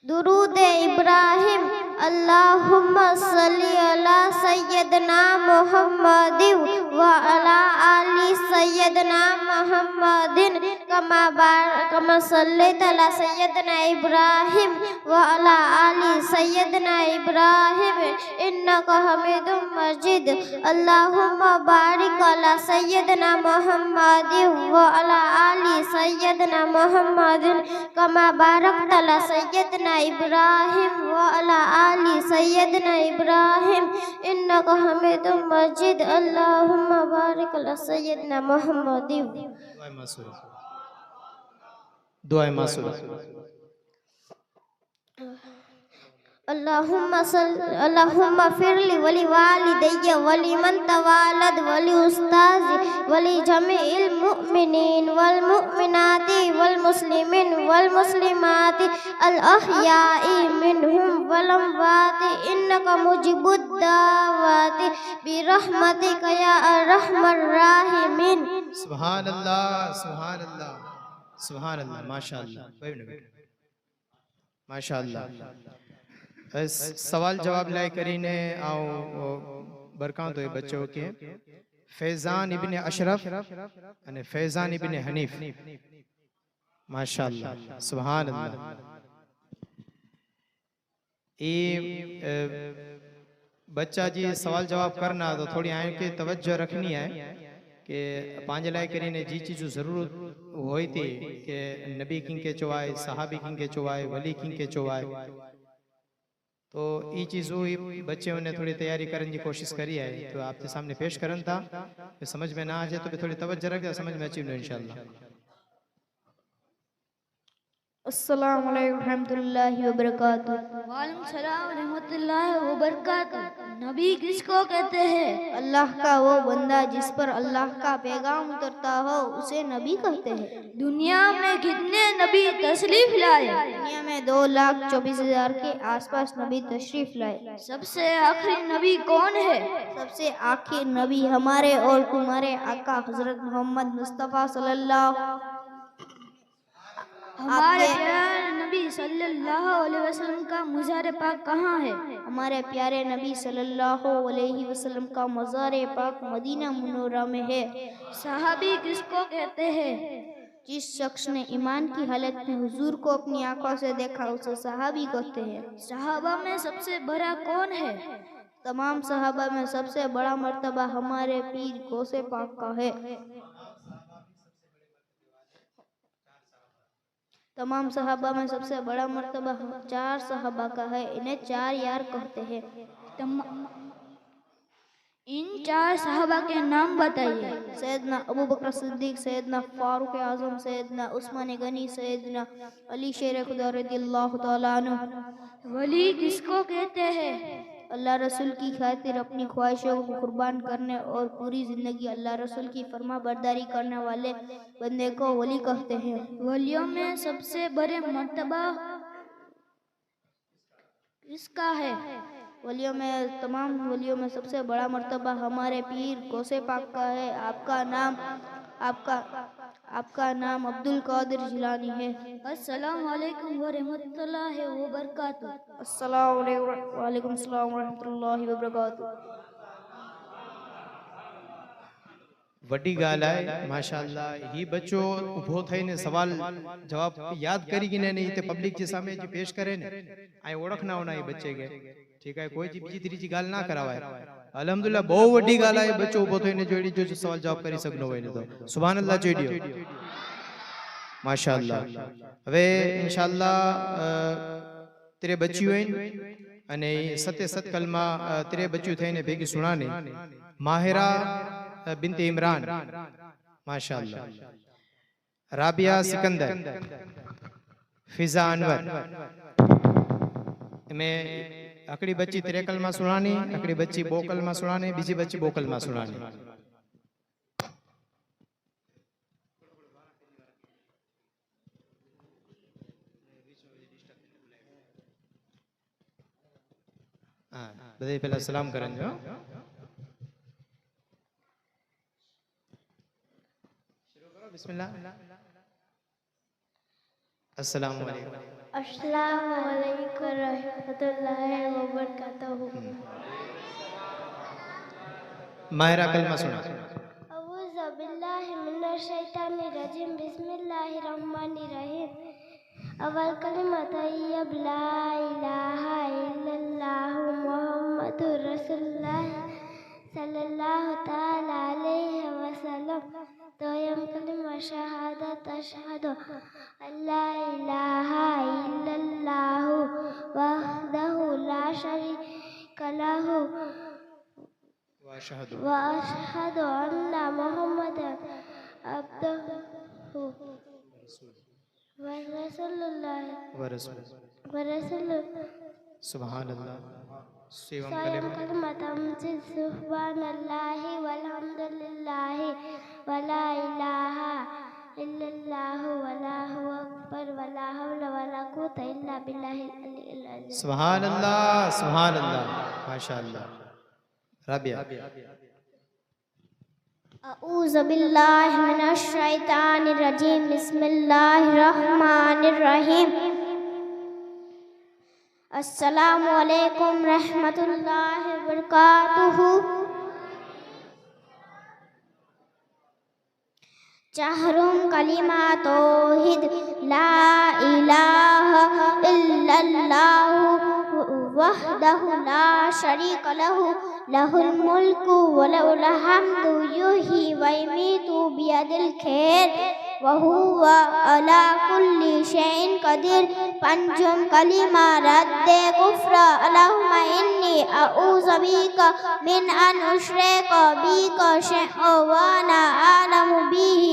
दुरूद इब्राहिम। अल्लाहुम्मा सल्ली अला सय्यदना मुहम्मदिन व अला आलि सय्यदना मुहम्मदिन कमा सल्लैता अला सय्यदना इब्राहिम व अला आलि सय्यदना इब्राहिम इन्नका हमीदुम मजीद। अल्लाहुम्मा बारिक अला सय्यदना मुहम्मदिन व अला आलि सय्यदना मुहम्मदिन कमा बारकता अला सय्यदना इब्राहिम व अला आलि सय्यदना इब्राहिम इन्नका हमीदुम मजीद। अल्लाहुम्मा बारिक अला सय्यदना मुहम्मदिन। दुआए मासूरा। अल्लाहुम्मा फिरली वली वालिदैया वली मन तवालद वली उस्ताजी वली जमीइल मुमिनीन वल मुमिनाती वल मुस्लिमीन वल मुस्लिमाती अल अहयाई मिनहुम वल अमवाती इन्नका मुजीबुद दावाती बिरहमतिका या अर्रहमर राहिमीन। सुभान अल्लाह, सुभान अल्लाह, सुभान अल्लाह, माशाअल्लाह, माशाअल्लाह। सवाल जवाब लाए करीने आओ बरकात हो बच्चों के फैजान इब्ने अशरफ अने फैजान इब्ने हनीफ, माशाअल्लाह, सुभान अल्लाह। ये बच्चा जी सवाल जवाब करना तो थोड़ी आँख की तवज्जो रखनी है कि पांच लाए करीने जी चीज़ ज़रूरत हुई थी कि नबी किंग के चुवाए, सहाबी किंग के चुवाए, वली किंग के चुवाए, तो ये चीज़ों बच्चे ने थोड़ी तैयारी करने की कोशिश करी है, तो आपके सामने पेश करन था, समझ में ना आ जाए तो थोड़ी तवज्जो रख, समझ में अच्छी इंशाअल्लाह। अस्सलामु अलैकुम रहमतुल्लाहि व बरकातुहू। वालेकुम सलाम रहमतुल्लाहि व बरकातुहू। नबी किसको कहते हैं? अल्लाह का वो बंदा जिस पर अल्लाह का पैगाम उतरता हो उसे नबी कहते हैं। दुनिया में कितने नबी तशरीफ लाए? दुनिया में 2,24,000 के आसपास नबी तशरीफ लाए। सबसे आखिरी नबी कौन है? सबसे आखिर नबी हमारे और तुम्हारे आका हजरत मोहम्मद मुस्तफ़ा सल्लल्लाहु हमारे प्यारे नबी सल्लल्लाहु अलैहि वसल्लम का मज़ार पाक कहाँ है? हमारे प्यारे नबी सल्लल्लाहु अलैहि वसल्लम का मज़ार पाक मदीना मुनव्वरा में है। सहाबी किसको कहते हैं? जिस शख्स ने ईमान की हालत में हुजूर को अपनी आंखों से देखा उसे सहाबी कहते हैं। सहाबा में सबसे बड़ा कौन है? तमाम सहाबा में सबसे बड़ा मर्तबा हमारे पीर गौसे पाक का है। तमाम सहाबा में सबसे बड़ा मर्तबा 4 सहाबा का है, इन्हें 4 यार कहते हैं। इन 4 सहाबा के नाम बताइए। सैयदना अबू बकर सिद्दीक, सैयदना फारूक आज़म, सैयदना उस्मान गनी, सैयदना अली शेर खुदा रज़ियल्लाहु ताला अन्हु। वली किसको कहते हैं? अल्लाह रसूल की खातिर अपनी ख्वाहिशों को कुर्बान करने और पूरी ज़िंदगी अल्लाह रसूल की फरमा बरदारी करने वाले बंदे को वली कहते हैं। वलियों में सबसे बड़े मर्तबा किसका है? वलियों में, तमाम वलियों में सबसे बड़ा मर्तबा हमारे पीर गौसे पाक का है। आपका नाम अब्दुल कादिर जिलानी है। अस्सलाम वालेकुम व रहमतुल्लाहि व बरकातुहू। अस्सलाम वालेकुम सलाम व रहमतुल्लाहि व बरकातुहू। वड्डी गाल है माशाअल्लाह। ही बच्चो उभो थईने सवाल जवाब याद करी कि नहीं ते पब्लिक के सामने जी पेश करे ने आई ओळखना होना ये बच्चे के, ठीक है, कोई जी बीजी तीजी गाल ना करावाय। अल्हम्दुलिल्लाह बहुत वड्डी गाल है बच्चो उभो थईने जोड़ी जो सवाल जवाब करी सकनो होय ने तो सुभान अल्लाह जोड़ियो माशाअल्लाह। હવે ઇન્શાઅલ્લાહ તેરે બચ્યું હોય અને સતે સત કલમા તેરે બચ્યું થઈને ભેગી સુણાને માહિરા बिनते इमरान माशाअल्लाह, राबिया सिकंदर, फिजा अनवर में अकड़ी बच्ची तेरे कलमा सुनानी, अकड़ी बच्ची बो कलमा सुनानी, बीजी बच्ची बो कलमा सुनानी। हाँ बधाई पहला सलाम करन जो। बिस्मिल्लाह। अस्सलामु अलैकुम। अस्सलामु अलैकुम रहमतुल्लाहि व बरकातहू। माहिरा कलमा सुना। अऊज़ु बिल्लाहि मिनश शैतानिर रजीम, बिस्मिल्लाहिर रहमानिर रहीम। अवल कलिमा तय्यब ला इलाहा इल्लल्लाहु मुहम्मदुर रसूलुल्लाह सल्लल्लाहु तआला अलैहि वसल्लम। दोयम कलिमा शहादत अशहदु अल्ला इलाहा इल्लल्लाहु वहदहु ला शरीका लहु व अशहदु अन्ना मुहम्मदन अब्दुहु व रसूलुहु। सुभान अल्लाह। सेवम कलिमा तमजिद सुब्हानल्लाहि वल्हम्दुलिल्लाहि वला इलाहा इल्लल्लाहु वल्लाहु अकबर वला हौला वला कुव्वता इल्ला बिल्लाहिल अलिय्यिल अज़ीम। सुभान अल्लाह, सुभान अल्लाह, माशाअल्लाह। राबिया। अऊज़ु बिल्लाहि मिनश शैतानिर रजीम, बिस्मिल्लाहिर रहमानिर रहीम। अस्सलामु अलैकुम रहमतुल्लाहि व बरकातुहू। चहरुम कलिमा तौहीद ला इलाहा इल्लल्लाहु वहदहु ला शरीका लहु लहुल मुल्कु व लहुल हम्दु युहयी व युमीतु बियदिल खैर व हुवा अला कुल्ली शैइन कदीर। पंजुम कलिमा रद्दे कुफ्र अल्लाहुम्मा इन्नी अऊज़ु बिका मिन अन उश्रिका बिका शैअन व अना अअलमु बिही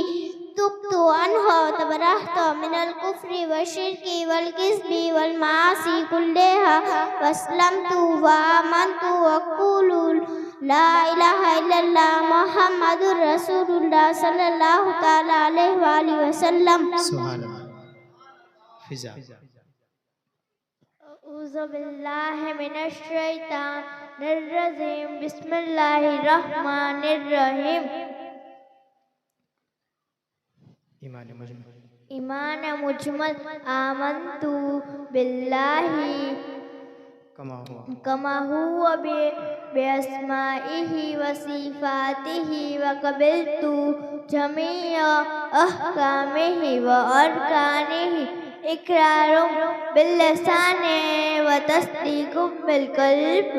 तुब्तु अन्हु तबरअतु मिनल कुफ्रि व शिर्की वल किज़्बि वल मासी कुल्लिहा वस्लमतु व आमनतु व क़ूलू ला इलाहा इल्लल्लाह मुहम्मदुर रसूलुल्लाह सल्लल्लाहु तआला अलैहि व आलिहि वसल्लम। सुभान अल्लाह। फिजा। अऊज़ु बिल्लाहि मिनश शैतानिर रजीम, बिस्मिल्लाहिर रहमानिर रहीम। ईमान मुजमल आमन्तु बिल्लाहि कमा हुवा बिअस्माइहि व सिफातिहि व क़बिलतु जमीअ अहकामिहि व अरकानिहि इक़रारुम बिल्लिसानि व तस्दीक़ुम बिलक़ल्ब।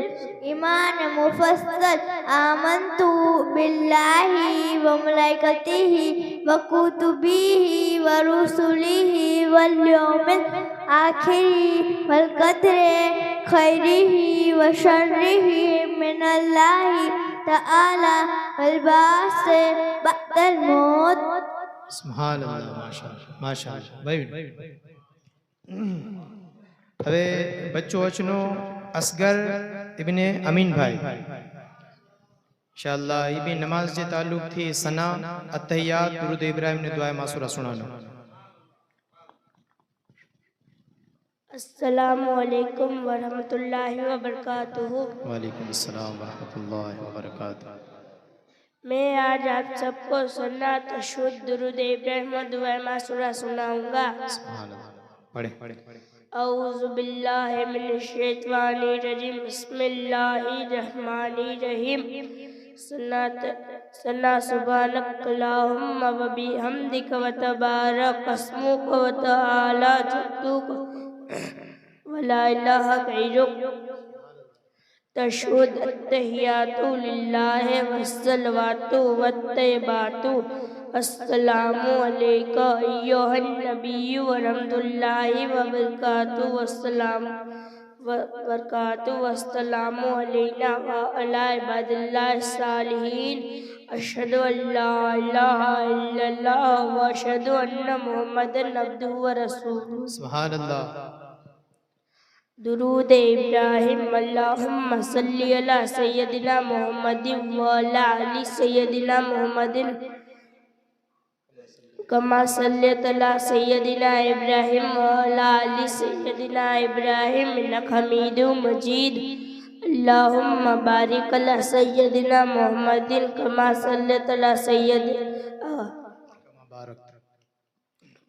ईमान मुफ़स्सल आमन्तु बिल्लाहि व मलाइकतिहि व कुतुबिहि व रुसुलिहि वल यौमिल आखिरी वल क़द्रे खैरिही व शर्रिही मिनल्लाहि तआला वल बास बअदल मौत। સુબહાન અલ્લાહ, માશાઅલ્લાહ માશાઅલ્લાહ ભાઈ। હવે બચ્ચો વચનો અસગર ઇબ્ને અમીન ભાઈ इंशाअल्लाह ये भी नमाज के ताल्लुक थी सना अत्तहियात दुरूद इब्राहिम ने दुआ मासूरा सुनाना। अस्सलामु अलैकुम वरहमतुल्लाहि वबरकातुहू। वालेकुम अस्सलाम वरहमतुल्लाहि वबरकातुहू। मैं आज आप सबको सन्ना तशहुद दुरूद इब्राहिम और दुआ मासूरा सुनाऊंगा। सुभान अल्लाह, पढ़े। औज़ु बिल्लाहि मिनश शैतानिर रजीम, बिस्मिल्लाहिर रहमानिर रहीम। सना सुब्हानक अल्लाहुम्मा व बिहम्दिक व तबारक अस्मुक व तआला जद्दुक व ला इलाहा गैरुक। तशहुद अत्तहियातु लिल्लाहि वस्सलवातु वत्तय्यिबातु अस्सलामु अलैका अय्युहन नबिय्यु व रहमतुल्लाहि व बरकातुहू वस्सलामु अलैना व अला इबादिल्लाहि सालिहीन। अशहदु अल्ला इलाहा इल्लल्लाह व अशहदु अन्ना मुहम्मदन अब्दुहु व रसूलुहु। सुभान अल्लाह। दुरूद इब्राहिम अल्लाहुम्मा सल्ली अला सय्यदिना मुहम्मदिन व अला आलि सय्यदिना मुहम्मदिन कमा सल्लैता अला सय्यदिना इब्राहिम व अला आलि सय्यदिना इब्राहिम इन्नका हमीदुम मजीद। अल्लाहुम्मा बारिक अला सय्यदिना मुहम्मदिन कमा सल्लैता अला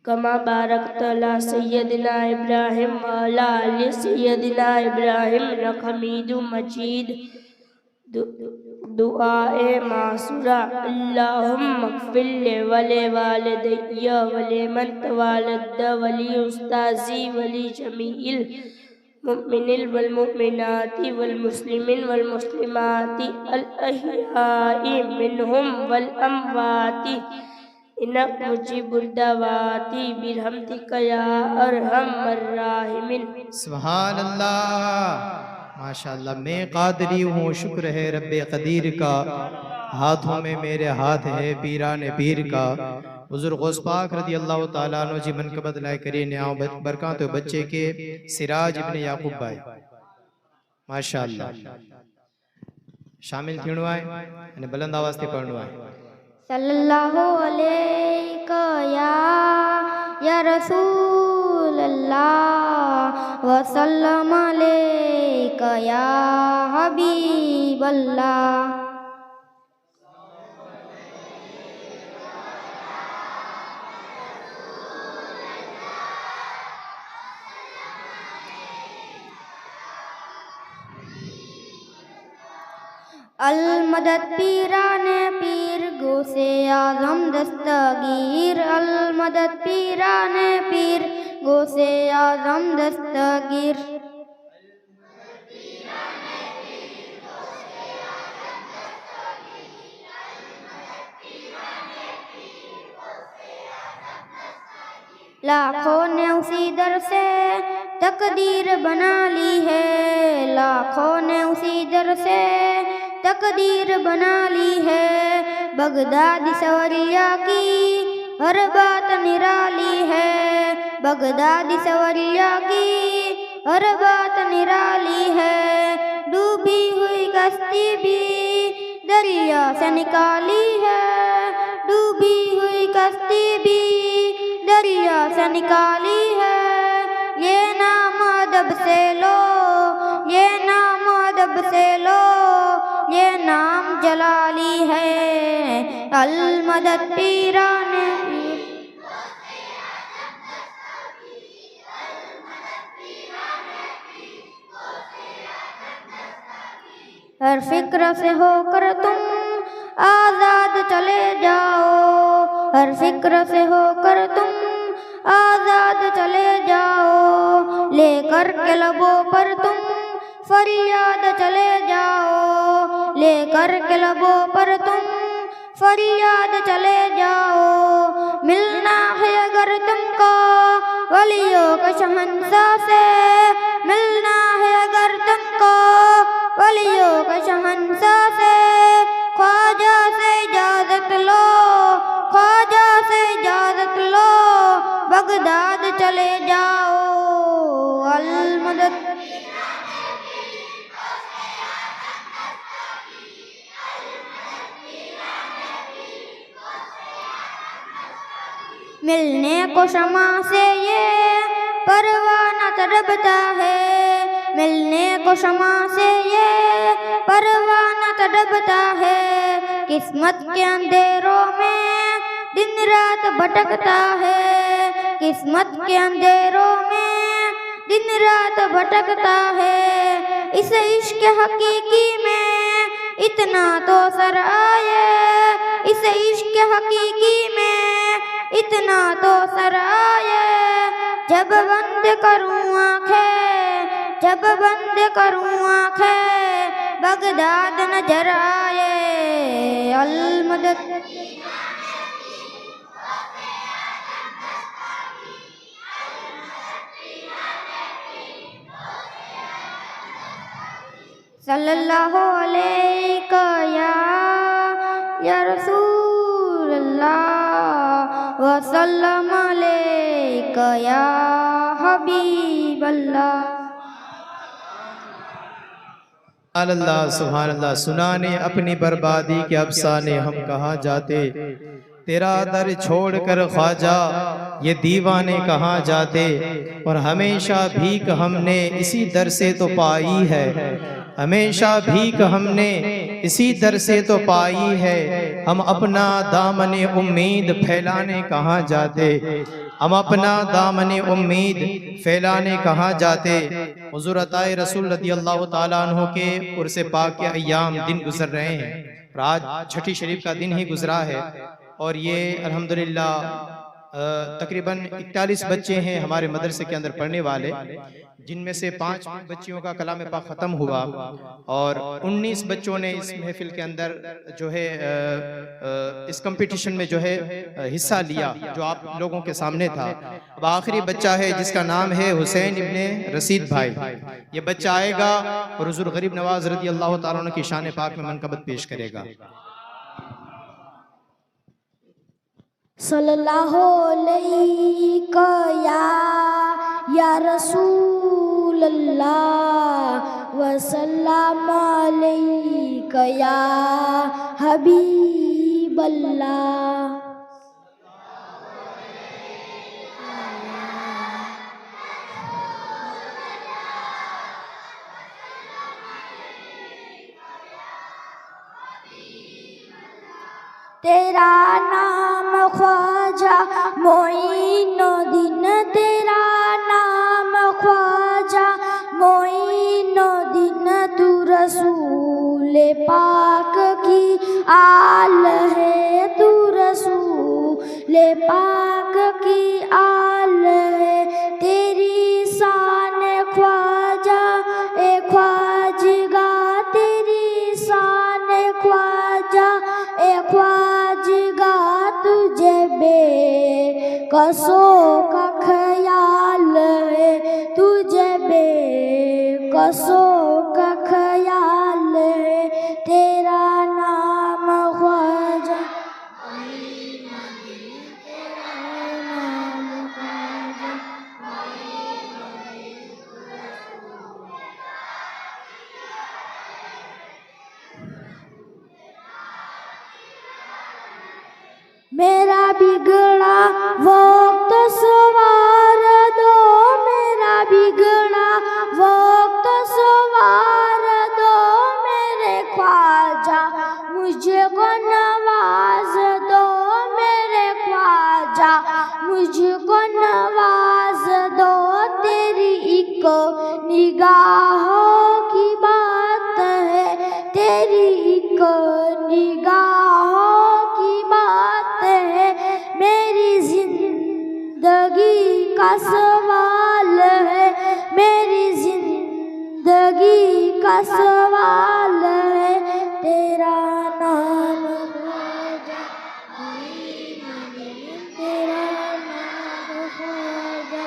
कमा बारकत अला सय्यदिना इब्राहिम व अला आलि सय्यदिना इब्राहिम इन्नका हमीदुम मजीद। दुआए मासूरा अल्लाहुम्मा अग़फ़िर ली व लिवालिदैया व लिमन तवल्लदा व लि उस्ताज़ी व लि जमीइल मुमिनीन वल मुमिनाति वल मुस्लिमीन वल मुस्लिमाति अल अहयाइ मिनहुम वल अमवाति इन्नका मुजीबुद दअवाति बिरहमतिका या अरहमर राहिमीन। सुभान अल्लाह, माशाअल्लाह। मैं कादरी हूँ, शुक्र है रब्बे कदीर का, हाथों में मेरे हाथ है पीरान पीर का। हुज़ूर गौस पाक रज़ी अल्लाह तआला अन्हु जी मनक़बत लाए करे न्याओ बरकात बच्चे के सिराज इब्ने याकूब भाई माशाअल्लाह शामिल थियणो आहे अने बुलंद आवाज़ ते पढ़णो आहे। सल्लल्लाहु अलैका या रसूल अल्लाह व सल्लम अलैका या हबीब अल्लाह। अल मदद पीराने पीर गौसे आज़म दस्तगीर। अल मदद पीराने पीर गौसे आज़म दस्तगीर। लाखों ने उसी दर से तकदीर बना ली है। लाखों ने उसी दर से तकदीर बना ली है। बगदादी सवरिया की हर बात निराली है। बगदादी सवरिया की हर बात निराली है। डूबी हुई कश्ती भी दरिया से निकाली है। डूबी हुई कश्ती भी दरिया से निकाली है। ये नाम अदब से लो, ये नाम अदब से लो, ये नाम जलाली है। अल मदद पीराने हर फिक्र से होकर तुम आजाद चले जाओ। हर फिक्र से होकर तुम आजाद चले जाओ। लेकर के लबों पर तुम फरियाद चले जाओ। लेकर के लबों पर तुम फरियाद चले जाओ। मिलना है अगर तुमको वलियों के शहंशाह से मिलना है अगर तुमको, वलियों के शहंशाह से ख्वाजा से इजाजत लो, ख्वाजा से इजाजत लो, बगदाद चले जाओ। अल मदद मिलने को शमा से ये परवाना तड़पता है, मिलने को शमा से ये परवाना तड़पता है, किस्मत के अंधेरों में दिन रात भटकता है, किस्मत के अंधेरों में दिन रात भटकता है। इस इश्क हकीकी में इतना तो सर आए, इस इश्क हकीकी में इतना तो सर आए, जब बंद करूँ आँखें, जब बंद करूँ आँखें, बगदाद नजर आए। अल मदद सल्लल्लाहु अलैहि या रसूल अल्लाह वसल्लम अलैका या हबीब अल्लाह। अल्लाह सुभान अल्लाह। सुनाने अपनी बर्बादी के अफसाने हम कहाँ जाते, तेरा दर छोड़कर ख्वाजा ये दीवाने कहाँ जाते। और हमेशा भीख हमने इसी दर से तो पाई है, हमेशा भीख हमने इसी दर से तो पाई है। हम अपना दामने उम्मीद फैलाने कहाँ जाते, हम अपना दामने उम्मीद फैलाने कहाँ जाते। हुज़ूर अताए रसूल रज़ियल्लाहु ताला अन्हु के उर्स पाक के अय्याम दिन गुजर रहे हैं। आज छठी शरीफ का दिन ही गुजरा है और ये अल्हम्दुलिल्लाह तकरीबन 41 बच्चे हैं हमारे मदरसे के अंदर पढ़ने वाले, जिनमें से 5 बच्चियों का कलाम पाक ख़त्म हुआ और 19 बच्चों ने इस महफिल के अंदर जो है इस कंपटीशन में जो है हिस्सा लिया, जो आप लोगों के सामने था। अब आखिरी बच्चा है जिसका नाम है हुसैन इब्ने रशीद भाई। ये बच्चा आएगा और हुज़ूर गरीब नवाज रज़ी अल्लाह ताला अन्हु की शान पाक में मनक़बत पेश करेगा। सल्लल्लाहु अलैहि या रसूल अल्लाह वसल्लम अलैका या हबीब अल्लाह। तेरा नाम ख्वाजा मोइनुद्दीन, तेरा नाम ख्वाजा मोइनुद्दीन, तू रसूल पाक की आल है, तू रसूल पाक की आल है। तेरी शान ख्वाजा ए ख्वाजगा, तेरी शान ख्वाजा ए ख्वाजगा, तुझे बेकसों का ख्याल है, तुझे बेकसों का ख्याल है। तेरा नाम ख्वाजा, तेरा नाम ख्वाजा। मेरा बिगड़ा वक्त सवार दो, मेरा बिगड़ा वक्त सवार दो, मेरे ख्वाजा मुझको नवाज दो, मेरे ख्वाजा मुझको नवाज दो। तेरी एक निगाहों की बात है, तेरी एक निगाहों की बात है, मेरी जिंदगी का सवाल है, मेरी जिंदगी का सवाल है। तेरा नाम ख्वाजा, तेरा नाम ख्वाजा।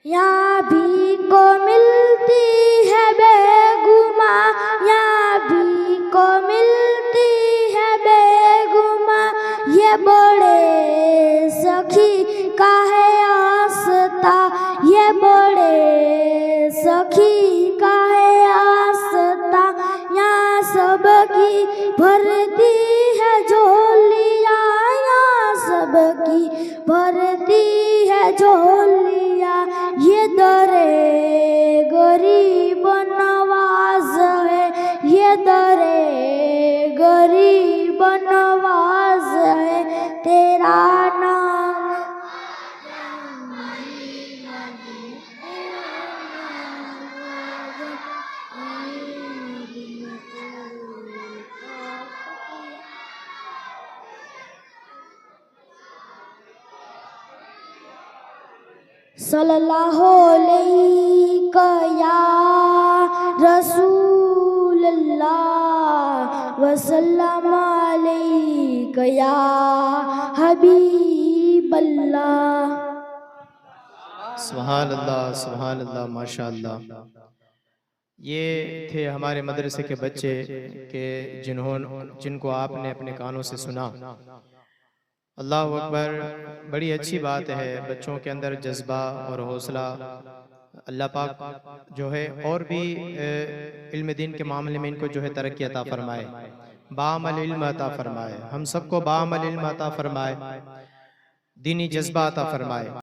यहाँ भी को मिलती है बेगुमा, यहाँ भी को मिलती है बेगुमा, ये बड़े सखी का है आस्था, ये बड़े सखी का है आस्था। यहाँ सबकी भरती है झोलियाँ, यहाँ सबकी भरती है झोलियाँ, ये दरे गरीब नवाज है, ये दरे गरीब नवाज है, तेरा नाम सल्लल्लाहु अलैहि या रसूल अल्लाह वसल्लम अलैहि या हबीब अल्लाह। सुभान अल्लाह, माशाअल्लाह। ये थे हमारे मदरसे के बच्चे के जिनको आपने अपने कानों से सुना। अल्लाह अकबर, बड़ी अच्छी बात है बच्चों के अंदर जज्बा और हौसला। अल्लाह पाक जो है और भी इल्म दीन के मामले में इनको जो है तरक्की अता फरमाए, बाअमल इल्म अता फरमाए, हम सबको बाअमल इल्म अता फरमाए, दीनी जज्बा अता फरमाए।